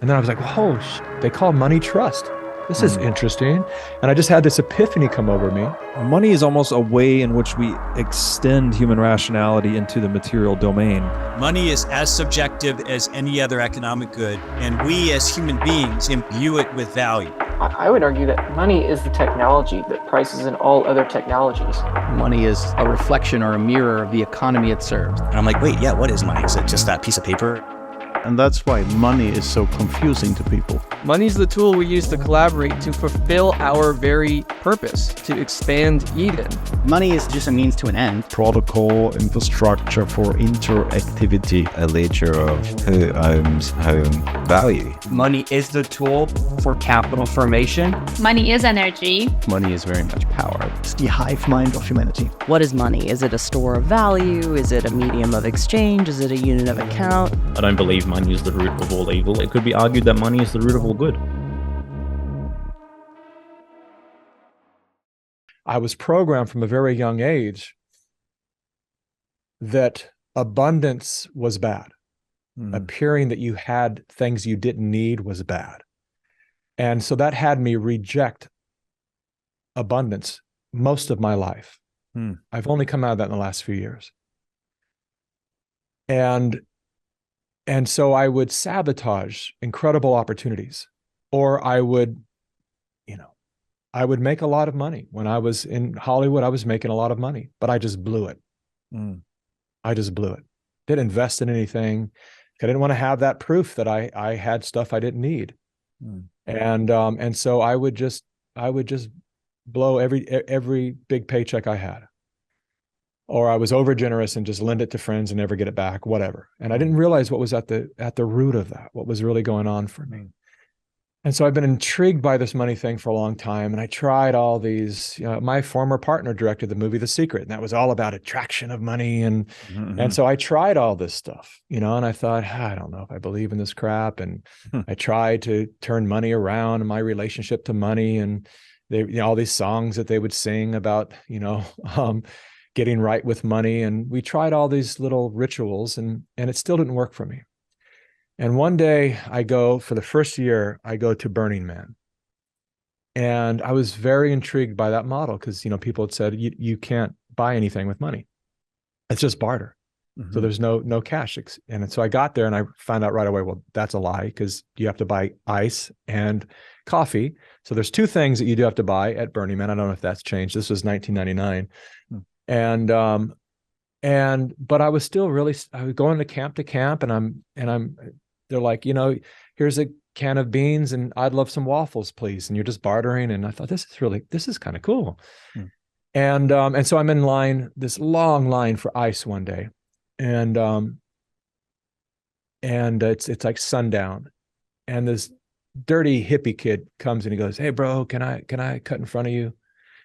And then I was like, whoa, they call money trust. This is Mm. interesting. And I just had this epiphany come over me. Money is almost a way in which we extend human rationality into the material domain. Money is as subjective as any other economic good, and we as human beings imbue it with value. I would argue that money is the technology that prices in all other technologies. Money is a reflection or a mirror of the economy it serves. And I'm like, wait, yeah, what is money? Is it just that piece of paper? And that's why money is so confusing to people. Money's the tool we use to collaborate to fulfill our very purpose, to expand Eden. Money is just a means to an end. Protocol infrastructure for interactivity. A ledger of who owns home value. Money is the tool for capital formation. Money is energy. Money is very much power. It's the hive mind of humanity. What is money? Is it a store of value? Is it a medium of exchange? Is it a unit of account? I don't believe money is the root of all evil. It could be argued that money is the root of all good. I was programmed from a very young age that abundance was bad. Appearing that you had things you didn't need was bad. And so that had me reject abundance most of my life. I've only come out of that in the last few years. And so I would sabotage incredible opportunities, or I would make a lot of money. When I was in Hollywood, I was making a lot of money, but I just blew it. I just blew it. Didn't invest in anything. I didn't want to have that proof that I had stuff I didn't need. And so I would just blow every big paycheck I had. Or I was over generous and just lend it to friends and never get it back, whatever. And I didn't realize what was at the root of that, what was really going on for me. And so I've been intrigued by this money thing for a long time. And I tried all these, my former partner directed the movie The Secret, and that was all about attraction of money. And so I tried all this stuff, and I thought, I don't know if I believe in this crap. And I tried to turn money around and my relationship to money. And they, all these songs that they would sing about, getting right with money. And we tried all these little rituals and it still didn't work for me. And one day for the first year, I go to Burning Man. And I was very intrigued by that model because, people had said, you can't buy anything with money. It's just barter. So there's no cash. And so I got there and I found out right away, well, that's a lie because you have to buy ice and coffee. So there's two things that you do have to buy at Burning Man. I don't know if that's changed. This was 1999. But I was still I was going to camp and they're like, here's a can of beans and I'd love some waffles, please. And you're just bartering. And I thought, this is kind of cool. And so I'm in line, this long line for ice one day. And it's like sundown. And this dirty hippie kid comes and he goes, "Hey bro, can I cut in front of you?"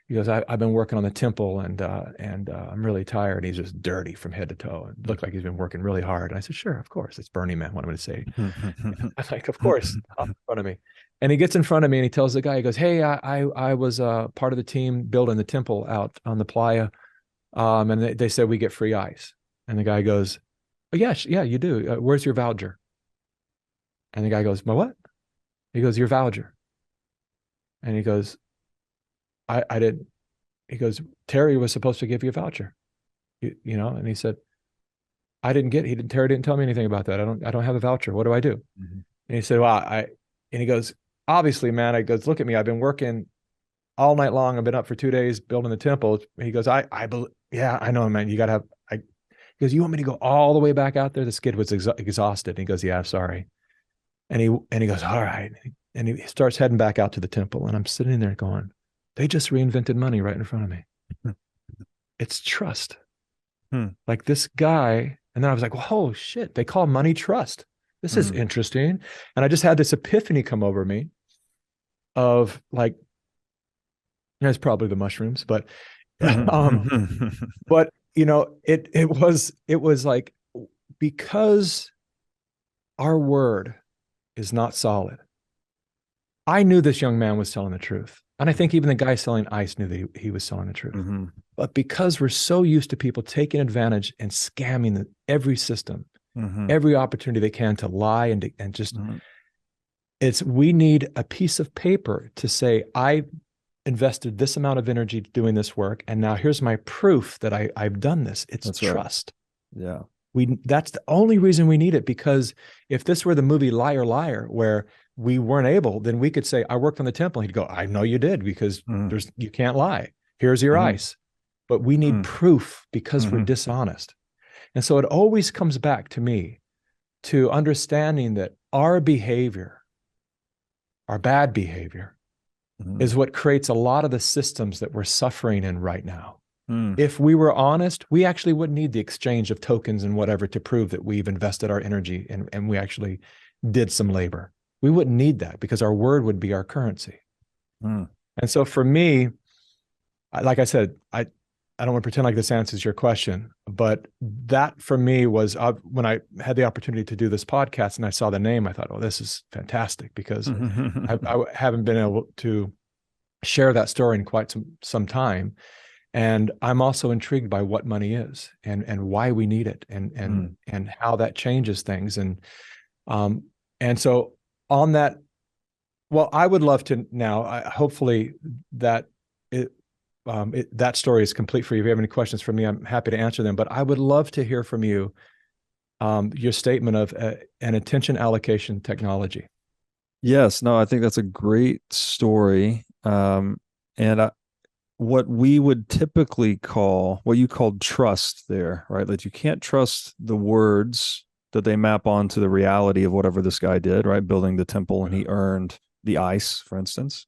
He goes, I've been working on the temple and I'm really tired. He's just dirty from head to toe. It looked like he's been working really hard. And I said, sure, of course. It's Burning Man. What am I going to say? I'm like, of course, up in front of me. And he gets in front of me and he tells the guy, he goes, "Hey, I was part of the team building the temple out on the playa. And they said we get free ice." And the guy goes, "Oh, yeah, you do. Where's your voucher?" And the guy goes, "My what?" He goes, "Your voucher." And he goes, I didn't. He goes, "Terry was supposed to give you a voucher, and he said, "I didn't get it. Terry didn't tell me anything about that. I don't have a voucher. What do I do?" And he said, "Well, and he goes, obviously, man," I goes, "Look at me. I've been working all night long. I've been up for 2 days building the temple." He goes, yeah, I know, man. You got to he goes, "You want me to go all the way back out there?" This kid was exhausted. And he goes, "Yeah, sorry." And he goes, "All right." And he starts heading back out to the temple. And I'm sitting there going, they just reinvented money right in front of me. It's trust. Like this guy. And then I was like, "Whoa, shit, they call money trust. This is interesting." And I just had this epiphany come over me of like, it's probably the mushrooms, but, but it was like, because our word is not solid. I knew this young man was telling the truth. And I think even the guy selling ice knew that he was selling the truth. But because we're so used to people taking advantage and scamming every system, every opportunity they can to lie and just we need a piece of paper to say, I invested this amount of energy doing this work, and now here's my proof that I've done this. It's That's trust. Right. That's the only reason we need it, because if this were the movie Liar Liar, where we weren't able, then we could say, I worked on the temple. He'd go, I know you did, because you can't lie. Here's your ice. But we need proof because we're dishonest. And so it always comes back to me to understanding that our behavior, our bad behavior, is what creates a lot of the systems that we're suffering in right now. If we were honest, we actually wouldn't need the exchange of tokens and whatever to prove that we've invested our energy and we actually did some labor. We wouldn't need that, because our word would be our currency. And so for me, like I said, I don't want to pretend like this answers your question, but that for me was when I had the opportunity to do this podcast and I saw the name, I thought, oh, this is fantastic, because I haven't been able to share that story in quite some time. And I'm also intrigued by what money is and why we need it and how that changes things. And so on that, well, I would love to now, hopefully that that story is complete for you. If you have any questions for me, I'm happy to answer them, but I would love to hear from you, your statement of an attention allocation technology. Yes, no, I think that's a great story. What we would typically call, what you called trust there, right? That you can't trust the words that they map onto the reality of whatever this guy did, right? Building the temple and he earned the ice, for instance.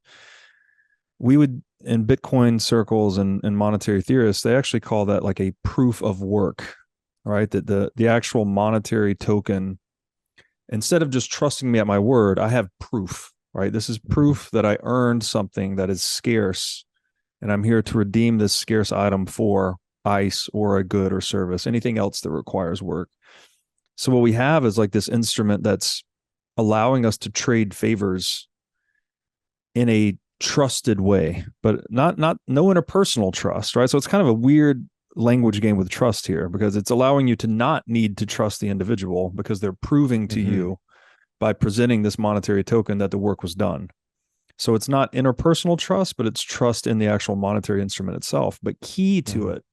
We would, in Bitcoin circles and monetary theorists, they actually call that like a proof of work, right? That the actual monetary token, instead of just trusting me at my word, I have proof, right? This is proof that I earned something that is scarce, and I'm here to redeem this scarce item for ice or a good or service, anything else that requires work. So what we have is like this instrument that's allowing us to trade favors in a trusted way, but no interpersonal trust, right? So it's kind of a weird language game with trust here, because it's allowing you to not need to trust the individual, because they're proving to you by presenting this monetary token that the work was done. So it's not interpersonal trust, but it's trust in the actual monetary instrument itself. But key to it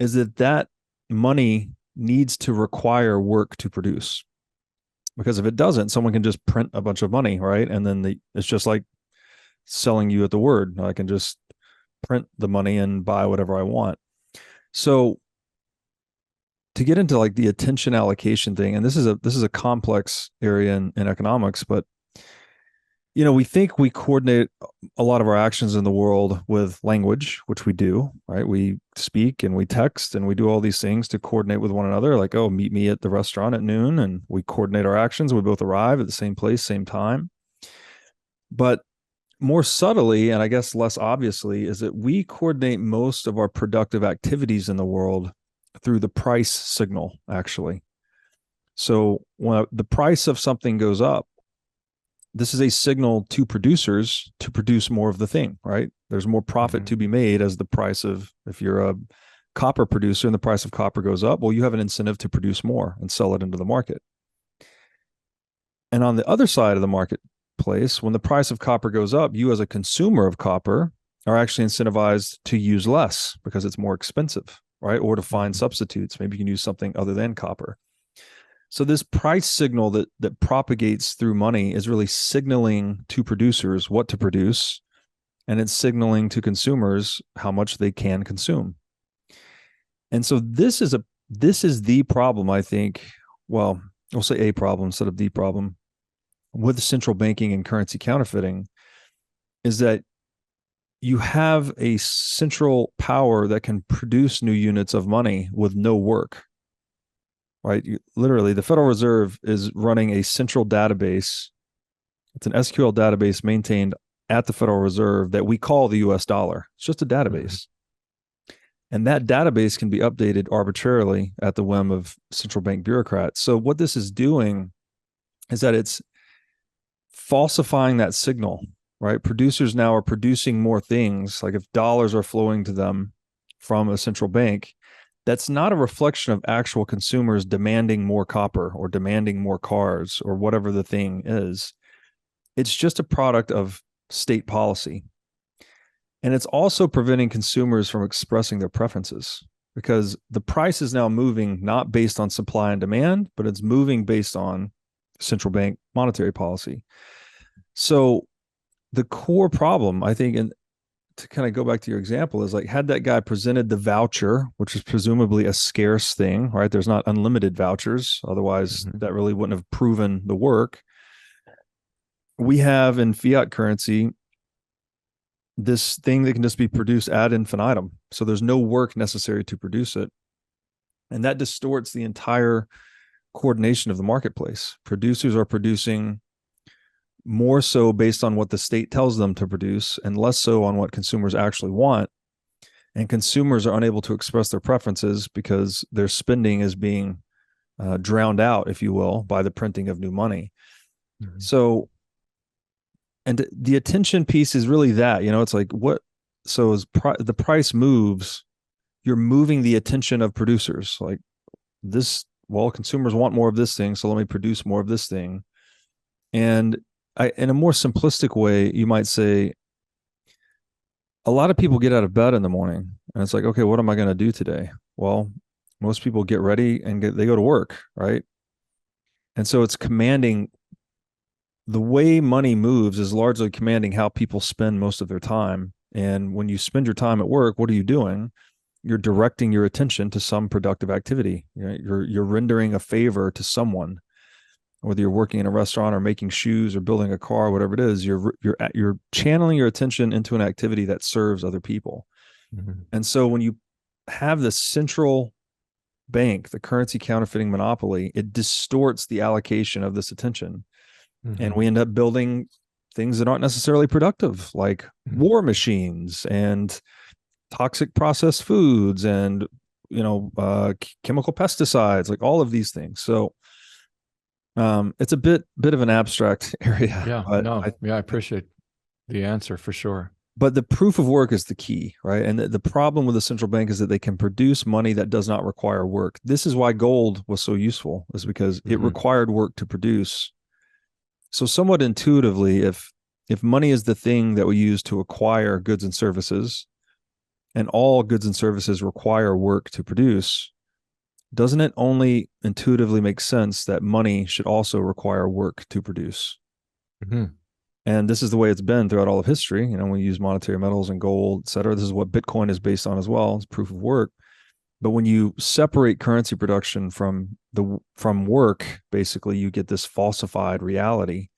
is that money needs to require work to produce. Because if it doesn't, someone can just print a bunch of money, right? And then it's just like selling you at the word. I can just print the money and buy whatever I want. So to get into like the attention allocation thing, and this is a complex area in economics, but we think we coordinate a lot of our actions in the world with language, which we do, right? We speak and we text and we do all these things to coordinate with one another, like, oh, meet me at the restaurant at noon, and we coordinate our actions. We both arrive at the same place, same time. But more subtly, and I guess less obviously, is that we coordinate most of our productive activities in the world through the price signal, actually. So when the price of something goes up, this is a signal to producers to produce more of the thing, right? There's more profit to be made as the price of, if you're a copper producer and the price of copper goes up, well, you have an incentive to produce more and sell it into the market. And on the other side of the marketplace, when the price of copper goes up, you as a consumer of copper are actually incentivized to use less because it's more expensive, right? Or to find substitutes. Maybe you can use something other than copper. So this price signal that propagates through money is really signaling to producers what to produce, and it's signaling to consumers how much they can consume. And so this is the problem, I think. Well, we'll say a problem instead of the problem with central banking and currency counterfeiting, is that you have a central power that can produce new units of money with no work. Right? Literally, the Federal Reserve is running a central database. It's an SQL database maintained at the Federal Reserve that we call the US dollar. It's just a database. And that database can be updated arbitrarily at the whim of central bank bureaucrats. So what this is doing is that it's falsifying that signal, right? Producers now are producing more things. Like if dollars are flowing to them from a central bank, that's not a reflection of actual consumers demanding more copper or demanding more cars or whatever the thing is. it's just a product of state policy. And it's also preventing consumers from expressing their preferences, because the price is now moving not based on supply and demand, but it's moving based on central bank monetary policy. So the core problem, I think, and to kind of go back to your example, is like, had that guy presented the voucher, which is presumably a scarce thing, right? There's not unlimited vouchers. Otherwise, that really wouldn't have proven the work. We have in fiat currency this thing that can just be produced ad infinitum. So there's no work necessary to produce it. And that distorts the entire coordination of the marketplace. Producers are producing more so based on what the state tells them to produce and less so on what consumers actually want. And consumers are unable to express their preferences because their spending is being drowned out, if you will, by the printing of new money. So, and the attention piece is really that, it's like so as the price moves, you're moving the attention of producers. Like this, well, consumers want more of this thing, so let me produce more of this thing. And in a more simplistic way, you might say, a lot of people get out of bed in the morning and it's like, okay, what am I going to do today? Well, most people get ready and they go to work, right? And so it's commanding, the way money moves is largely commanding how people spend most of their time. And when you spend your time at work, what are you doing? You're directing your attention to some productive activity. You're rendering a favor to someone. Whether you're working in a restaurant or making shoes or building a car, whatever it is, you're channeling your attention into an activity that serves other people. And so when you have the central bank, the currency counterfeiting monopoly, it distorts the allocation of this attention. And we end up building things that aren't necessarily productive, like war machines and toxic processed foods and, chemical pesticides, like all of these things. So it's a bit of an abstract area. Yeah, I appreciate the answer for sure. But the proof of work is the key, right? And the problem with the central bank is that they can produce money that does not require work. This is why gold was so useful, is because it required work to produce. So somewhat intuitively, if money is the thing that we use to acquire goods and services, and all goods and services require work to produce, doesn't it only intuitively make sense that money should also require work to produce? And this is the way it's been throughout all of history. We use monetary metals and gold, et cetera. This is what Bitcoin is based on as well. It's proof of work. But when you separate currency production from work, basically you get this falsified reality.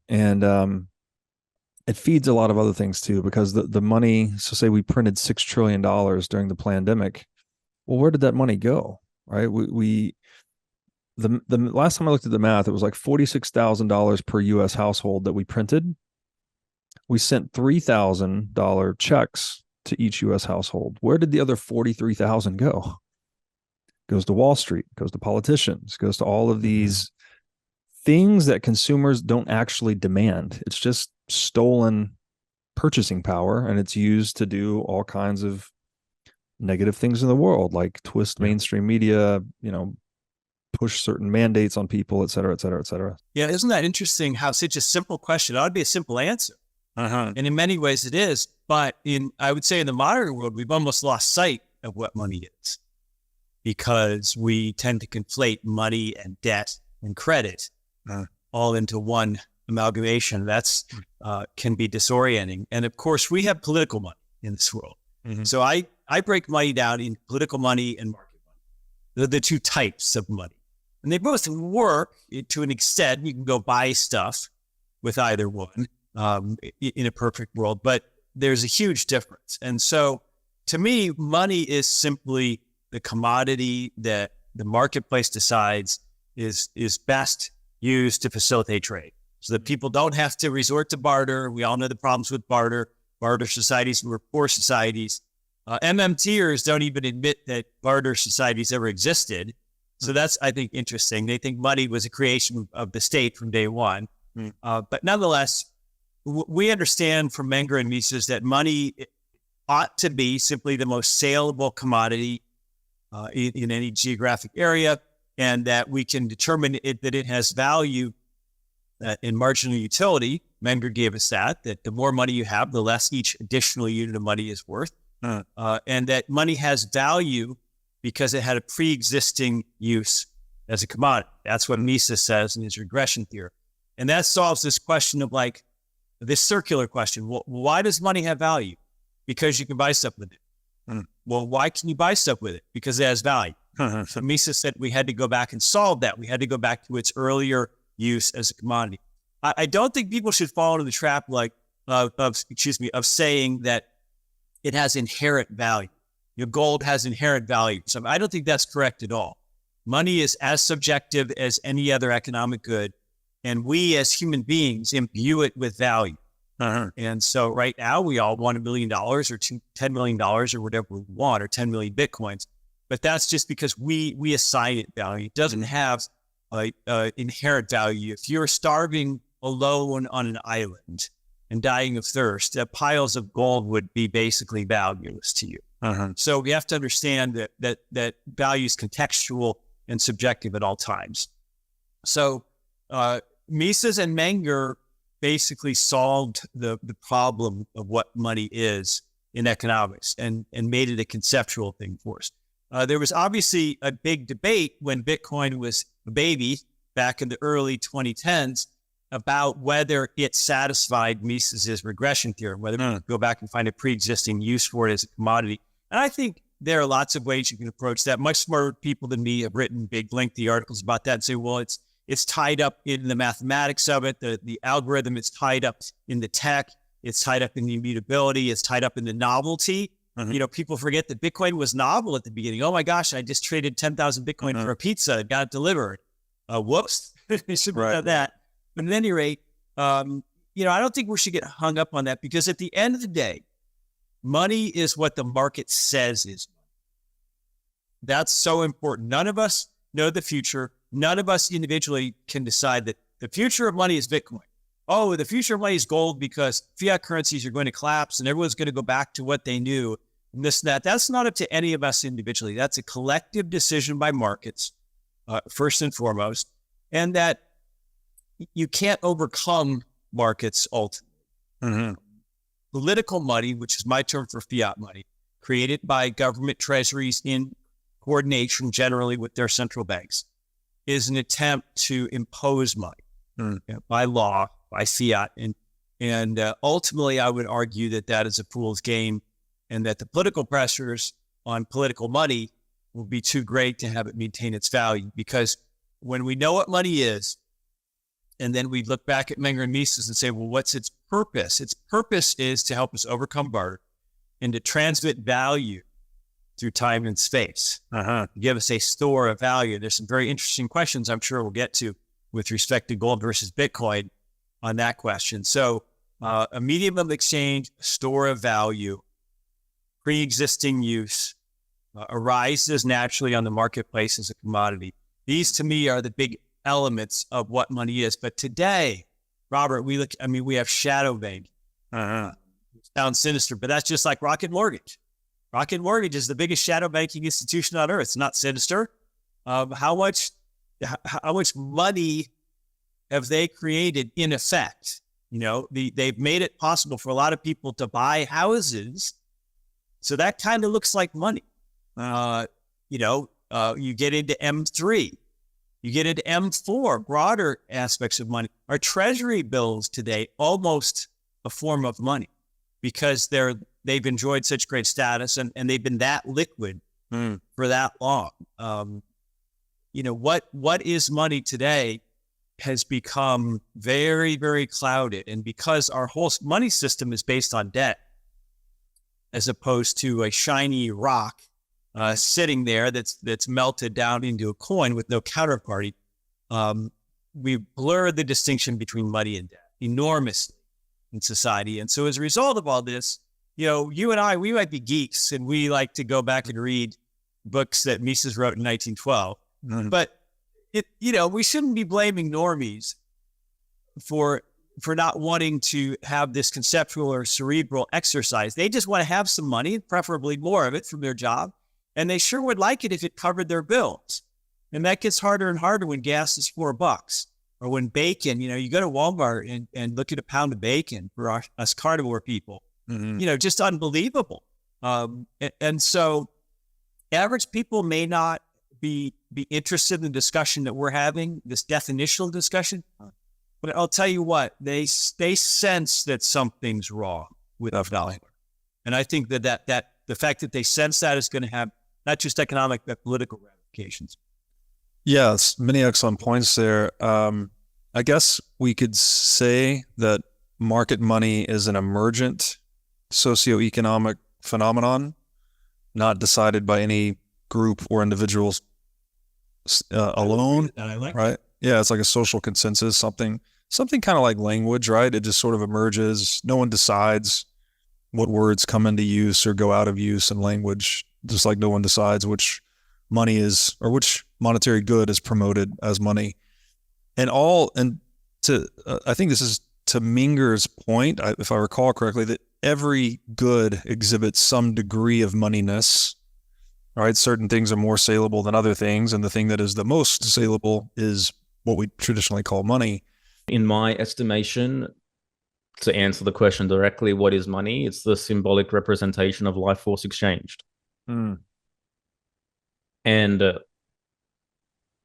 And it feeds a lot of other things too, because the money, so say we printed $6 trillion during the pandemic. Well, where did that money go? Right? The last time I looked at the math, it was like $46,000 per US household that we printed. We sent $3,000 checks to each US household. Where did the other 43,000 go? Goes to Wall Street, goes to politicians, goes to all of these things that consumers don't actually demand. It's just stolen purchasing power, and it's used to do all kinds of negative things in the world, like twist mainstream media, push certain mandates on people, et cetera, et cetera, et cetera. Yeah, isn't that interesting how such a simple question ought to be a simple answer? And in many ways it is. But I would say in the modern world, we've almost lost sight of what money is, because we tend to conflate money and debt and credit all into one amalgamation. That's can be disorienting. And of course, we have political money in this world. So I break money down in political money and market money. They're the two types of money. And they both work to an extent. You can go buy stuff with either one in a perfect world, but there's a huge difference. And so to me, money is simply the commodity that the marketplace decides is best used to facilitate trade, so that people don't have to resort to barter. We all know the problems with barter societies were poor societies. MMTers don't even admit that barter societies ever existed. So that's, I think, interesting. They think money was a creation of the state from day one. But nonetheless, we understand from Menger and Mises that money ought to be simply the most saleable commodity in any geographic area, and that we can determine that it has value in marginal utility, Menger gave us that the more money you have, the less each additional unit of money is worth. And that money has value because it had a pre-existing use as a commodity. That's what Mises says in his regression theory. And that solves this question of like, this circular question. Well, why does money have value? Because you can buy stuff with it. Well, why can you buy stuff with it? Because it has value. So Mises said we had to go back and solve that. We had to go back to its earlier use as a commodity. I don't think people should fall into the trap of saying that it has inherent value. Gold has inherent value. So I don't think that's correct at all. Money is as subjective as any other economic good. And we as human beings imbue it with value. And so right now we all want $1 million or $10 million or whatever we want, or 10 million Bitcoins. But that's just because we assign it value. It doesn't have inherent value. If you're starving alone on an island and dying of thirst, piles of gold would be basically valueless to you. So we have to understand that value is contextual and subjective at all times. So Mises and Menger basically solved the problem of what money is in economics and made it a conceptual thing for us. There was obviously a big debate when Bitcoin was a baby back in the early 2010s about whether it satisfied Mises's regression theorem, whether we could go back and find a pre-existing use for it as a commodity. And I think there are lots of ways you can approach that. Much smarter people than me have written big, lengthy articles about that and say, well, it's tied up in the mathematics of it, the algorithm, it's tied up in the tech, it's tied up in the immutability, it's tied up in the novelty. People forget that Bitcoin was novel at the beginning. Oh my gosh, I just traded 10,000 Bitcoin for a pizza and got it delivered. Whoops, you should have that. But at any rate, I don't think we should get hung up on that, because at the end of the day, money is what the market says is money. That's so important. None of us know the future. None of us individually can decide that the future of money is Bitcoin. Oh, the future of money is gold because fiat currencies are going to collapse and everyone's going to go back to what they knew. And this and that. That's not up to any of us individually. That's a collective decision by markets, first and foremost. And that you can't overcome markets ultimately. Political money, which is my term for fiat money, created by government treasuries in coordination generally with their central banks, is an attempt to impose money by law, by fiat. And ultimately, I would argue that is a fool's game, and that the political pressures on political money will be too great to have it maintain its value. Because when we know what money is, and then we look back at Menger and Mises and say, well, what's its purpose? Its purpose is to help us overcome barter and to transmit value through time and space, give us a store of value. There's some very interesting questions I'm sure we'll get to with respect to gold versus Bitcoin on that question. So a medium of exchange, store of value, pre-existing use, arises naturally on the marketplace as a commodity. These to me are the big elements of what money is. But today, Robert, we have shadow banking. Sounds sinister, but that's just like Rocket Mortgage. Rocket Mortgage is the biggest shadow banking institution on earth. It's not sinister. How much money have they created in effect? They've made it possible for a lot of people to buy houses. So that kind of looks like money. You get into M3, you get into M4, broader aspects of money. Our treasury bills today almost a form of money because they've enjoyed such great status and they've been that liquid for that long. What is money today has become very, very clouded. And because our whole money system is based on debt, as opposed to a shiny rock sitting there that's melted down into a coin with no counterparty, we blur the distinction between money and debt enormously in society. And so as a result of all this, you and I, we might be geeks and we like to go back and read books that Mises wrote in 1912, but we shouldn't be blaming normies for not wanting to have this conceptual or cerebral exercise. They just want to have some money, preferably more of it from their job. And they sure would like it if it covered their bills. And that gets harder and harder when gas is $4. Or when bacon, you go to Walmart and look at a pound of bacon for us carnivore people, just unbelievable. And so average people may not be interested in the discussion that we're having, this definitional discussion. But I'll tell you what, they sense that something's wrong with the dollar. And I think that the fact that they sense that is going to have not just economic, but political ramifications. Yes, many excellent points there. I guess we could say that market money is an emergent socioeconomic phenomenon, not decided by any group or individuals alone. I like right? Yeah, it's like a social consensus, something kind of like language, right? It just sort of emerges. No one decides what words come into use or go out of use in language, just like no one decides which money is or which monetary good is promoted as money. I think this is to Minger's point, if I recall correctly, that every good exhibits some degree of moneyness, right? Certain things are more saleable than other things, and the thing that is the most saleable is what we traditionally call money. In my estimation, to answer the question directly, what is money? It's the symbolic representation of life force exchanged. And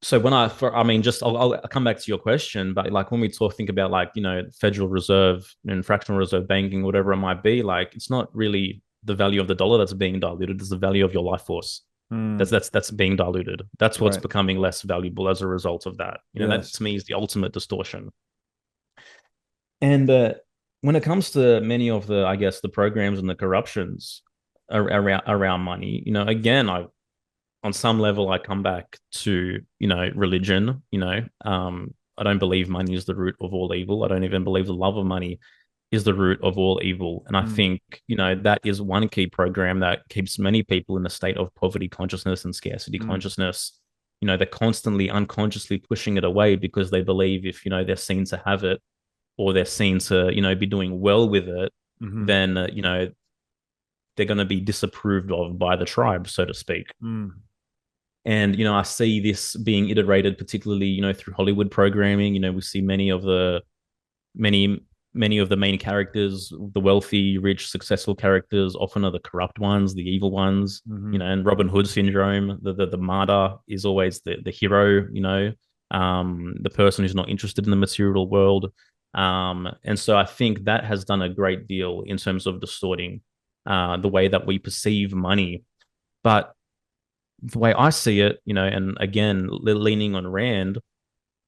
so I'll come back to your question, but like when we think about like, Federal Reserve and fractional reserve banking, whatever it might be, like it's not really the value of the dollar that's being diluted, it's the value of your life force. That's being diluted. That's what's becoming less valuable as a result of that. That to me is the ultimate distortion. And when it comes to many of the, I guess, the programs and the corruptions around money, again, on some level, I come back to, religion. I don't believe money is the root of all evil. I don't even believe the love of money is the root of all evil. And I think, that is one key program that keeps many people in a state of poverty consciousness and scarcity consciousness. They're constantly unconsciously pushing it away because they believe if, they're seen to have it or they're seen to, be doing well with it, then, they're going to be disapproved of by the tribe, so to speak. And, I see this being iterated, particularly, through Hollywood programming. We see many of the main characters, the wealthy, rich, successful characters, often are the corrupt ones, the evil ones, and Robin Hood syndrome, the martyr is always the hero, the person who's not interested in the material world. And so I think that has done a great deal in terms of distorting the way that we perceive money. But the way I see it, and again, leaning on Rand,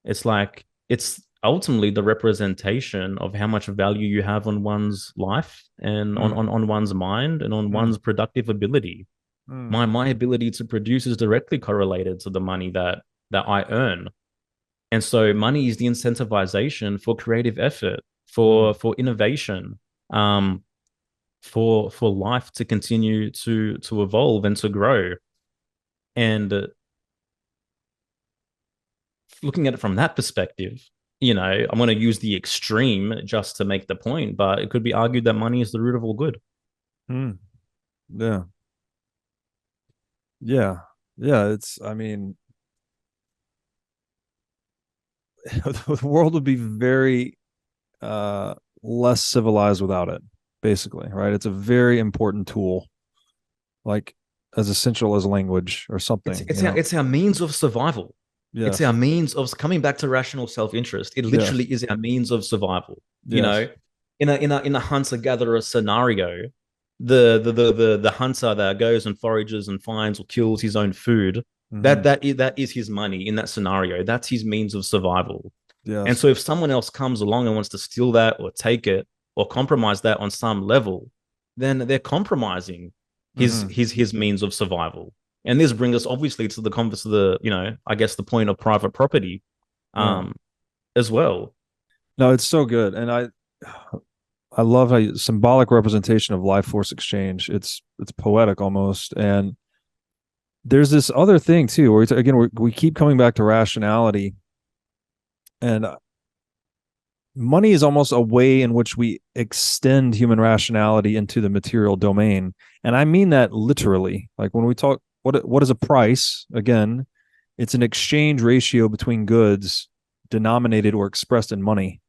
it's like it's ultimately the representation of how much value you have on one's life and on one's mind and on one's productive ability. My ability to produce is directly correlated to the money that I earn. And so money is the incentivization for creative effort, for innovation, for life to continue to evolve and to grow. And looking at it from that perspective, I'm going to use the extreme just to make the point, but it could be argued that money is the root of all good. Yeah. The world would be very less civilized without it, basically, right? It's a very important tool, like as essential as language or something. It's our means of survival. Yes. It's our means of coming back to rational self-interest. It literally is our means of survival. In a hunter-gatherer scenario, the hunter that goes and forages and finds or kills his own food, that is his money in that scenario. That's his means of survival. And so if someone else comes along and wants to steal that or take it or compromise that on some level, then they're compromising his means of survival. And this brings us obviously to the converse of I guess the point of private property as well. No, it's so good. And I love how symbolic representation of life force exchange. It's poetic almost. And there's this other thing too, where we keep coming back to rationality, and money is almost a way in which we extend human rationality into the material domain. And I mean that literally. Like when we talk, what is a price? Again, it's an exchange ratio between goods denominated or expressed in money.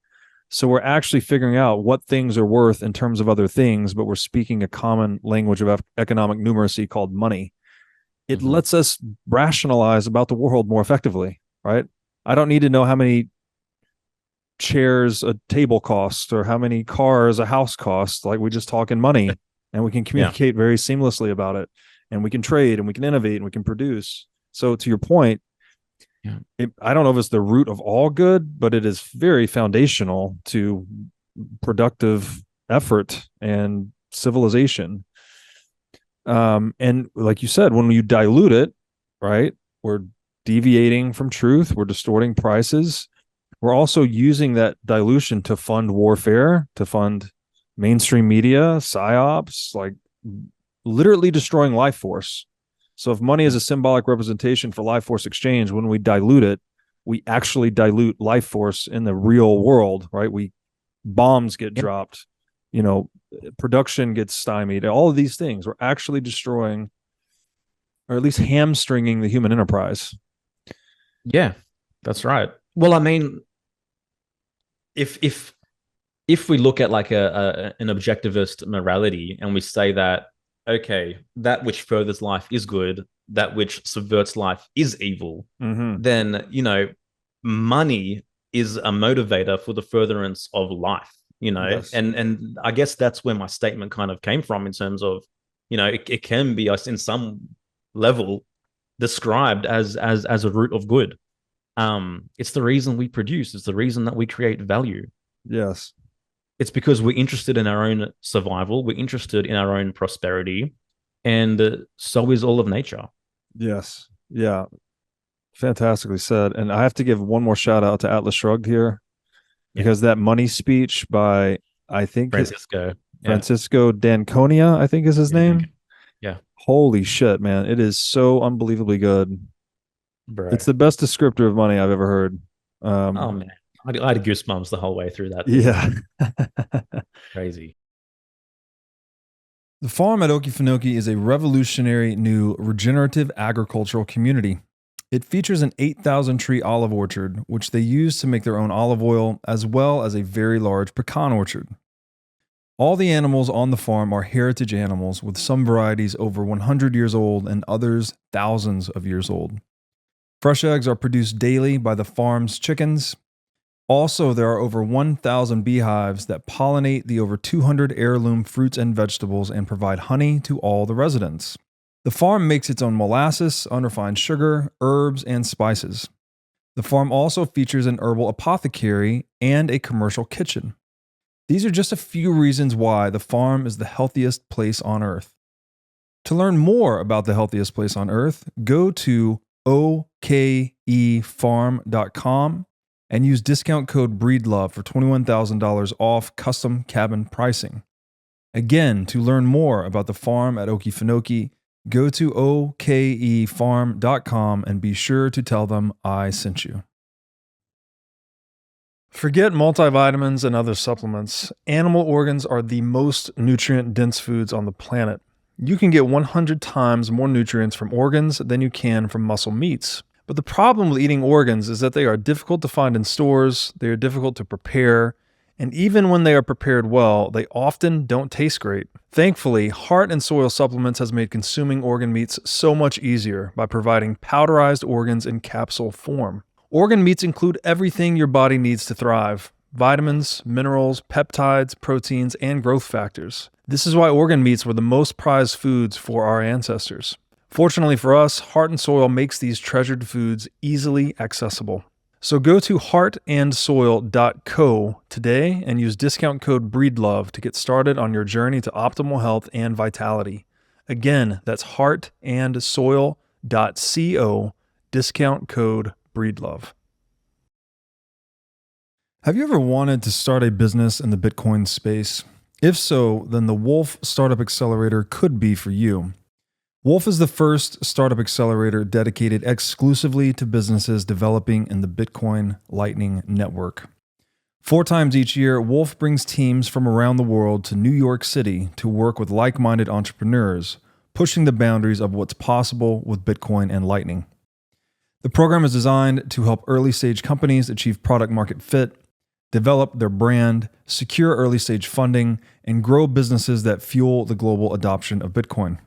So we're actually figuring out what things are worth in terms of other things, but we're speaking a common language of economic numeracy called money. It lets us rationalize about the world more effectively, right? I don't need to know how many chairs a table costs or how many cars a house costs. Like, we just talk in money and we can communicate very seamlessly about it, and we can trade and we can innovate and we can produce. So to your point, I don't know if it's the root of all good, but it is very foundational to productive effort and civilization. And like you said, when you dilute it, right, we're deviating from truth, we're distorting prices. We're also using that dilution to fund warfare, to fund mainstream media, psyops, like literally destroying life force. So if money is a symbolic representation for life force exchange, when we dilute it, we actually dilute life force in the real world, right? Bombs get dropped, production gets stymied, all of these things. We're actually destroying, or at least hamstringing, the human enterprise. Yeah, that's right. Well, I mean, if we look at like an objectivist morality and we say that, okay, that which furthers life is good, that which subverts life is evil, then, money is a motivator for the furtherance of life, yes. And I guess that's where my statement kind of came from, in terms of, it can be in some level described as a root of good. It's the reason we produce. It's the reason that we create value. Yes. It's because we're interested in our own survival. We're interested in our own prosperity. And so is all of nature. Yes. Yeah. Fantastically said. And I have to give one more shout out to Atlas Shrugged here, because that money speech by, I think, Francisco D'Anconia, I think is his name. Yeah. Holy shit, man. It is so unbelievably good. Bro. It's the best descriptor of money I've ever heard. Oh, man. I had goosebumps the whole way through that. Yeah. Crazy. The farm at Okefenokee is a revolutionary new regenerative agricultural community. It features an 8,000 tree olive orchard, which they use to make their own olive oil, as well as a very large pecan orchard. All the animals on the farm are heritage animals, with some varieties over 100 years old and others thousands of years old. Fresh eggs are produced daily by the farm's chickens. Also, there are over 1,000 beehives that pollinate the over 200 heirloom fruits and vegetables and provide honey to all the residents. The farm makes its own molasses, unrefined sugar, herbs, and spices. The farm also features an herbal apothecary and a commercial kitchen. These are just a few reasons why the farm is the healthiest place on earth. To learn more about the healthiest place on earth, go to okefarm.com and use discount code BREEDLOVE for $21,000 off custom cabin pricing. Again, to learn more about the farm at Okefenokee, go to okefarm.com and be sure to tell them I sent you. Forget multivitamins and other supplements. Animal organs are the most nutrient-dense foods on the planet. You can get 100 times more nutrients from organs than you can from muscle meats. But the problem with eating organs is that they are difficult to find in stores, they are difficult to prepare, and even when they are prepared well, they often don't taste great. Thankfully, Heart and Soil Supplements has made consuming organ meats so much easier by providing powderized organs in capsule form. Organ meats include everything your body needs to thrive: vitamins, minerals, peptides, proteins, and growth factors. This is why organ meats were the most prized foods for our ancestors. Fortunately for us, Heart and Soil makes these treasured foods easily accessible. So go to heartandsoil.co today and use discount code BREEDLOVE to get started on your journey to optimal health and vitality. Again, that's heartandsoil.co, discount code BREEDLOVE. Have you ever wanted to start a business in the Bitcoin space? If so, then the Wolf Startup Accelerator could be for you. Wolf is the first startup accelerator dedicated exclusively to businesses developing in the Bitcoin Lightning Network. 4 times each year, Wolf brings teams from around the world to New York City to work with like-minded entrepreneurs, pushing the boundaries of what's possible with Bitcoin and Lightning. The program is designed to help early stage companies achieve product market fit, develop their brand, secure early stage funding, and grow businesses that fuel the global adoption of Bitcoin.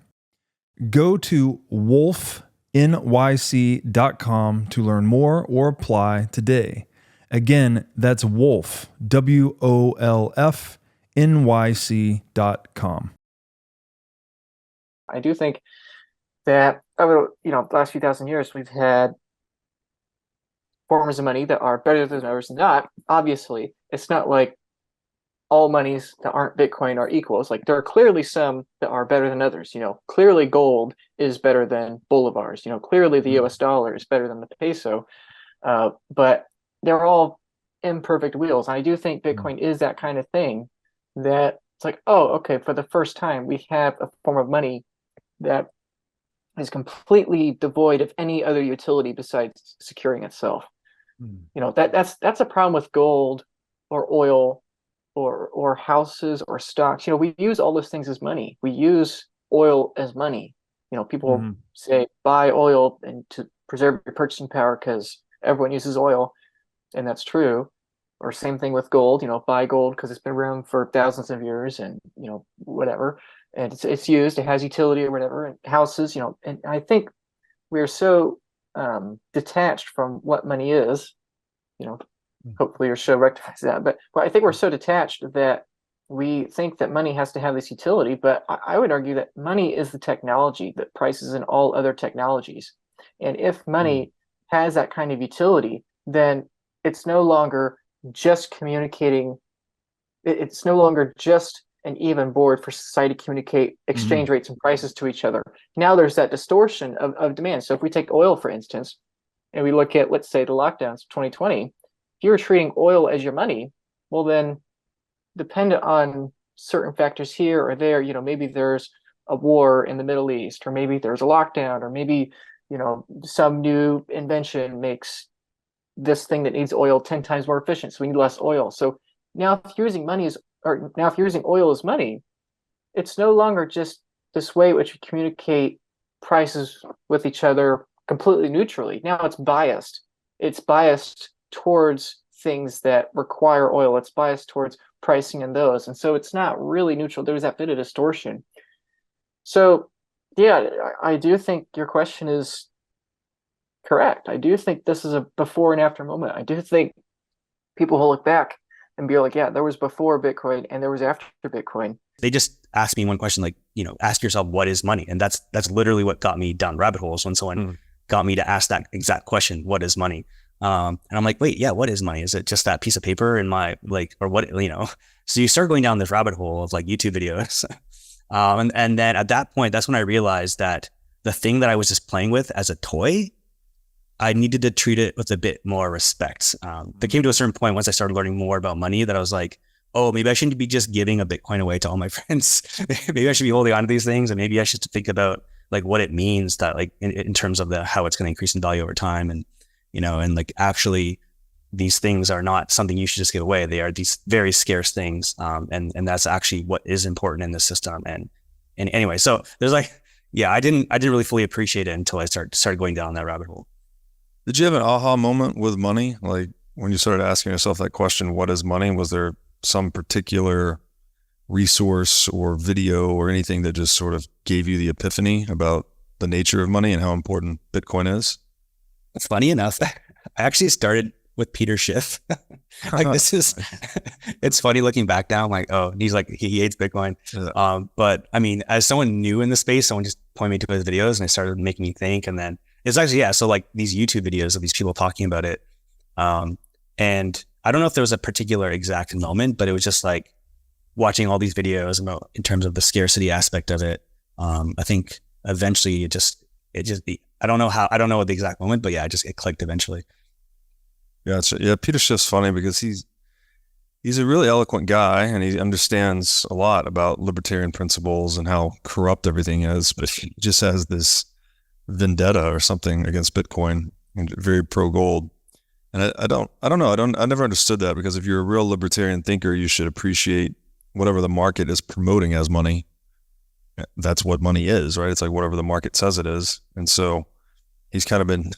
Go to wolfnyc.com to learn more or apply today. Again, that's Wolf, WOLF, NYC.com. I do think that over the last few thousand years, we've had forms of money that are better than others. Not obviously, it's not like all monies that aren't Bitcoin are equal. It's like there are clearly some that are better than others. Clearly gold is better than bolivars. Clearly the US dollar is better than the peso. But they're all imperfect wheels. And I do think Bitcoin is that kind of thing that it's like, oh, okay, for the first time, we have a form of money that is completely devoid of any other utility besides securing itself. That's a problem with gold or oil or houses or stocks. We use all those things as money. We use oil as money. People say buy oil and to preserve your purchasing power because everyone uses oil, and that's true. Or same thing with gold. Buy gold because it's been around for thousands of years, and whatever, and it's used. It has utility or whatever. And houses, and I think we're so detached from what money is. Hopefully your show rectifies that. But I think we're so detached that we think that money has to have this utility. But I would argue that money is the technology that prices in all other technologies. And if money has that kind of utility, then it's no longer just communicating. It's no longer just an even board for society to communicate exchange rates and prices to each other. Now there's that distortion of demand. So if we take oil, for instance, and we look at, let's say, the lockdowns of 2020, if you're treating oil as your money, well, then dependent on certain factors here or there, maybe there's a war in the Middle East, or maybe there's a lockdown, or maybe, some new invention makes this thing that needs oil 10 times more efficient, so we need less oil. So now if you're using oil as money, it's no longer just this way in which we communicate prices with each other completely neutrally. Now it's biased. It's biased towards things that require oil. It's biased towards pricing in those. And so it's not really neutral. There's that bit of distortion. So yeah, I do think your question is correct. I do think this is a before and after moment. I do think people will look back and be like, yeah, there was before Bitcoin and there was after Bitcoin. They just asked me one question, like, ask yourself, what is money? And that's literally what got me down rabbit holes when someone got me to ask that exact question, what is money? And I'm like, wait, yeah, what is money? Is it just that piece of paper in my, or what, so you start going down this rabbit hole of like YouTube videos. And then at that point, that's when I realized that the thing that I was just playing with as a toy, I needed to treat it with a bit more respect. There came to a certain point once I started learning more about money that I was like, oh, maybe I shouldn't be just giving a Bitcoin away to all my friends. Maybe I should be holding on to these things, and maybe I should think about like what it means that like in terms of how it's going to increase in value over time. And, and like actually these things are not something you should just give away. They are these very scarce things. And that's actually what is important in the system. And anyway, so there's like, yeah, I didn't really fully appreciate it until I started going down that rabbit hole. Did you have an aha moment with money? Like when you started asking yourself that question, what is money? Was there some particular resource or video or anything that just sort of gave you the epiphany about the nature of money and how important Bitcoin is? Funny enough, I actually started with Peter Schiff. Like it's funny looking back now. I'm like, oh, he's like, he hates Bitcoin. Yeah. But I mean, as someone new in the space, someone just pointed me to his videos and it started making me think. And then it's actually, yeah. So like these YouTube videos of these people talking about it. And I don't know if there was a particular exact moment, but it was just like watching all these videos about in terms of the scarcity aspect of it. I think eventually I don't know the exact moment, but yeah, it clicked eventually. Yeah, Peter Schiff's funny because he's a really eloquent guy and he understands a lot about libertarian principles and how corrupt everything is, but he just has this vendetta or something against Bitcoin and very pro gold. And I never understood that, because if you're a real libertarian thinker, you should appreciate whatever the market is promoting as money. That's what money is, right? It's like whatever the market says it is. And so he's kind of been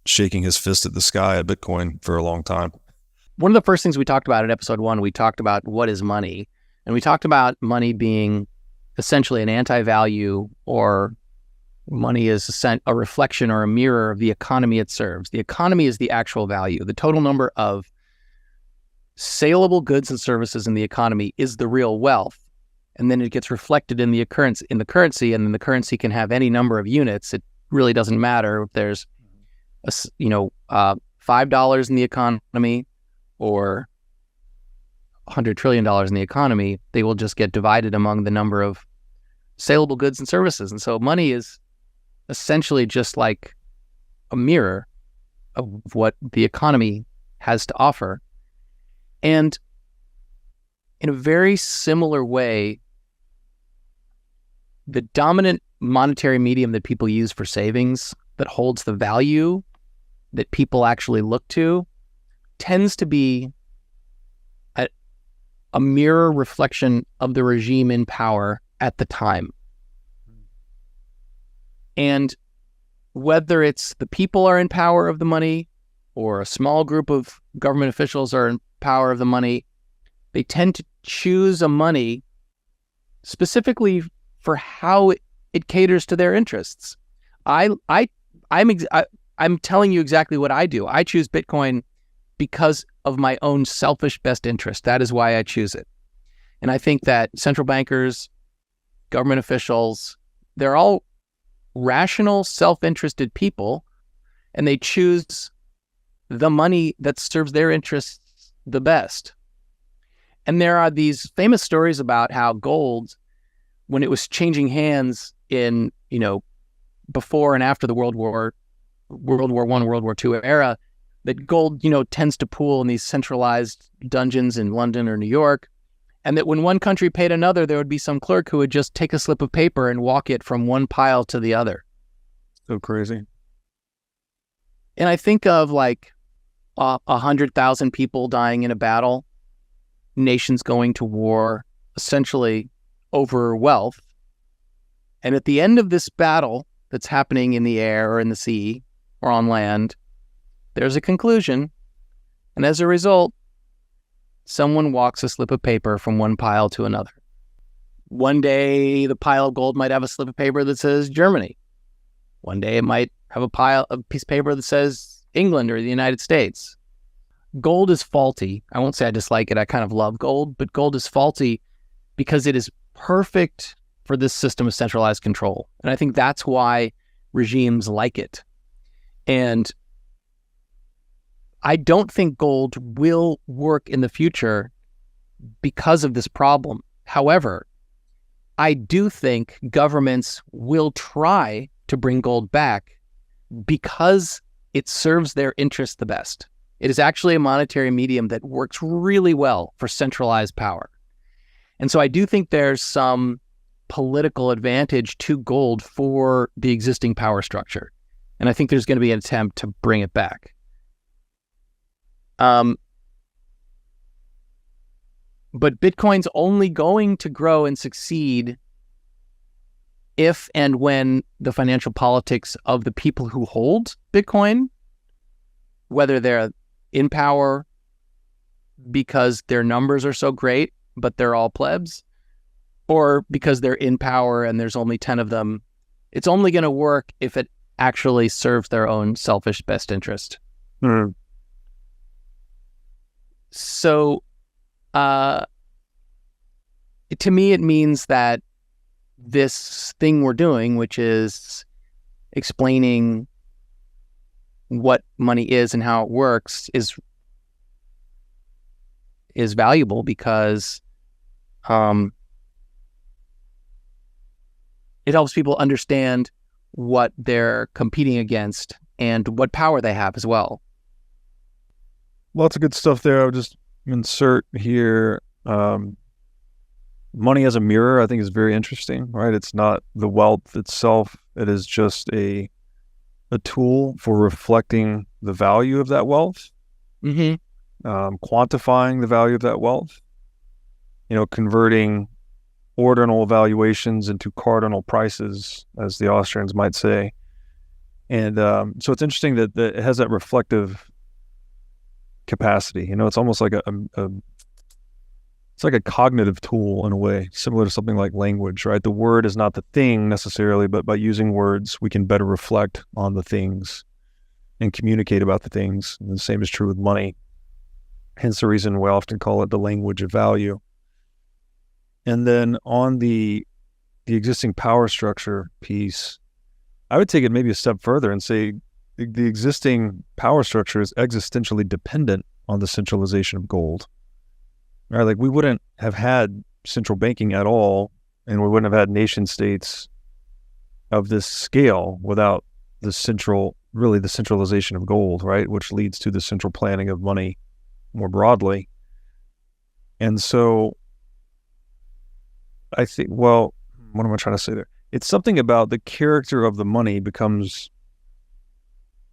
shaking his fist at the sky at Bitcoin for a long time. One of the first things we talked about in episode 1, we talked about what is money. And we talked about money being essentially an anti-value, or money is a reflection or a mirror of the economy it serves. The economy is the actual value. The total number of saleable goods and services in the economy is the real wealth. And then it gets reflected in the currency, and then the currency can have any number of units. It really doesn't matter if there's $5 in the economy or $100 trillion in the economy. They will just get divided among the number of saleable goods and services. And so money is essentially just like a mirror of what the economy has to offer. And in a very similar way, the dominant monetary medium that people use for savings, that holds the value that people actually look to, tends to be a mirror reflection of the regime in power at the time. And whether it's the people are in power of the money or a small group of government officials are in power of the money, they tend to choose a money specifically for how it caters to their interests. I'm telling you exactly what I do. I choose Bitcoin because of my own selfish best interest. That is why I choose it. And I think that central bankers, government officials, they're all rational, self-interested people, and they choose the money that serves their interests the best. And there are these famous stories about how gold, when it was changing hands in, before and after the World War I, World War II era, that gold, tends to pool in these centralized dungeons in London or New York. And that when one country paid another, there would be some clerk who would just take a slip of paper and walk it from one pile to the other. So crazy. And I think of 100,000 people dying in a battle, nations going to war, essentially over wealth. And at the end of this battle that's happening in the air or in the sea or on land, there's a conclusion. And as a result, someone walks a slip of paper from one pile to another. One day, the pile of gold might have a slip of paper that says Germany. One day, it might have a piece of paper that says England or the United States. Gold is faulty. I won't say I dislike it. I kind of love gold, but gold is faulty because it is perfect for this system of centralized control. And I think that's why regimes like it. And I don't think gold will work in the future because of this problem. However, I do think governments will try to bring gold back because it serves their interests the best. It is actually a monetary medium that works really well for centralized power. And so I do think there's some political advantage to gold for the existing power structure. And I think there's going to be an attempt to bring it back. But Bitcoin's only going to grow and succeed if and when the financial politics of the people who hold Bitcoin, whether they're in power because their numbers are so great, but they're all plebs, or because they're in power and there's only 10 of them, it's only going to work if it actually serves their own selfish best interest. Mm. So, to me, it means that this thing we're doing, which is explaining what money is and how it works, is valuable because it helps people understand what they're competing against and what power they have as well. Lots of good stuff there. I would just insert here, money as a mirror, I think, is very interesting, right? It's not the wealth itself. It is just a tool for reflecting the value of that wealth, quantifying the value of that wealth, converting ordinal valuations into cardinal prices, as the Austrians might say. And so it's interesting that it has that reflective capacity. It's almost like it's like a cognitive tool in a way, similar to something like language, right? The word is not the thing necessarily, but by using words, we can better reflect on the things and communicate about the things. And the same is true with money. Hence the reason we often call it the language of value. And then on the existing power structure piece, I would take it maybe a step further and say the existing power structure is existentially dependent on the centralization of gold. Right? Like we wouldn't have had central banking at all, and we wouldn't have had nation states of this scale without the centralization of gold, right? Which leads to the central planning of money more broadly. And so I think, well, what am I trying to say there? It's something about the character of the money becomes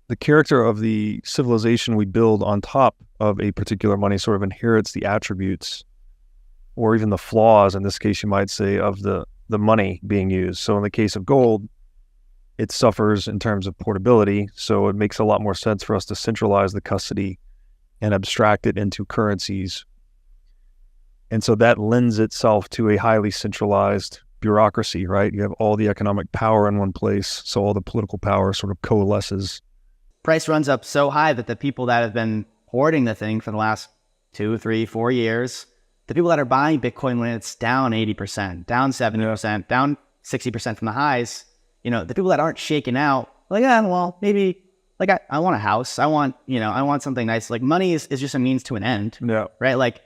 the character of the civilization we build on top of a particular money sort of inherits the attributes or even the flaws, in this case, you might say, of the money being used. So in the case of gold, it suffers in terms of portability. So it makes a lot more sense for us to centralize the custody and abstract it into currencies. And so that lends itself to a highly centralized bureaucracy, right? You have all the economic power in one place, so all the political power sort of coalesces. Price runs up so high that the people that have been hoarding the thing for the last 2, 3, 4 years, the people that are buying Bitcoin when it's down 80%, down 70%, down 60% from the highs, the people that aren't shaken out, like, well, maybe, like, I want a house. I want something nice. Like, money is just a means to an end, right? Like,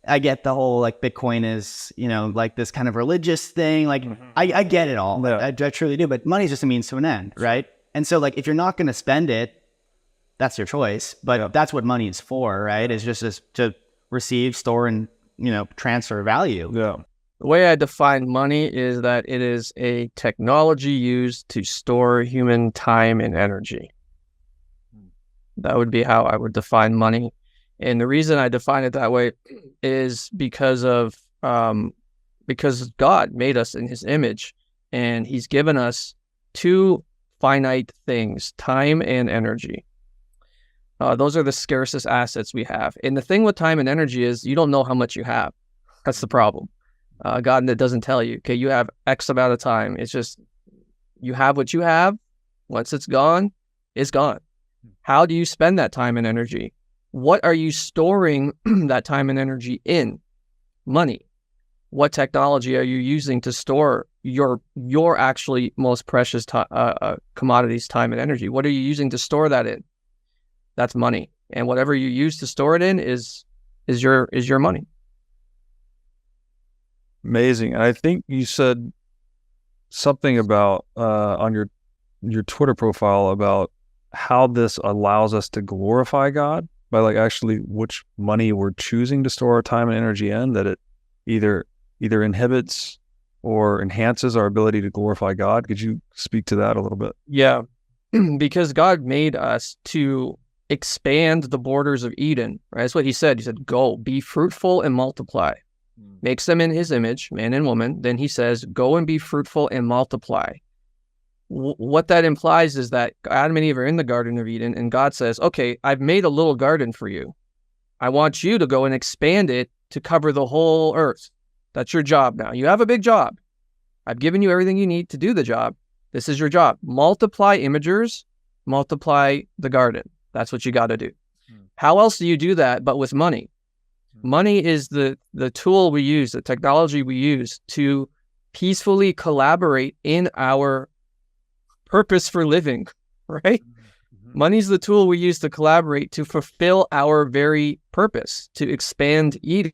I get the whole, like, Bitcoin is, like this kind of religious thing. Like, I get it all. I truly do. But money is just a means to an end, right? And so, like, if you're not going to spend it, that's your choice. But that's what money is for, right? It's just to receive, store, and, transfer value. Yeah. The way I define money is that it is a technology used to store human time and energy. That would be how I would define money. And the reason I define it that way is because God made us in his image, and he's given us two finite things, time and energy. Those are the scarcest assets we have. And the thing with time and energy is you don't know how much you have. That's the problem. God doesn't tell you, okay, you have X amount of time. It's just you have what you have. Once it's gone, it's gone. How do you spend that time and energy? What are you storing that time and energy in? Money. What technology are you using to store your actually most precious commodities, time and energy? What are you using to store that in? That's money. And whatever you use to store it in is your money. Amazing. And I think you said something about on your Twitter profile about how this allows us to glorify God by, like, actually which money we're choosing to store our time and energy in, that it either inhibits or enhances our ability to glorify God. Could you speak to that a little bit? Yeah, because God made us to expand the borders of Eden, right? That's what he said. He said, go, be fruitful and multiply. Makes them in his image, man and woman. Then he says, go and be fruitful and multiply. What that implies is that Adam and Eve are in the Garden of Eden, and God says, okay, I've made a little garden for you. I want you to go and expand it to cover the whole earth. That's your job now. You have a big job. I've given you everything you need to do the job. This is your job. Multiply imagers, multiply the garden. That's what you got to do. How else do you do that but with money? Money is the tool we use, the technology we use to peacefully collaborate in our purpose for living, right? Money's the tool we use to collaborate to fulfill our very purpose, to expand Eden.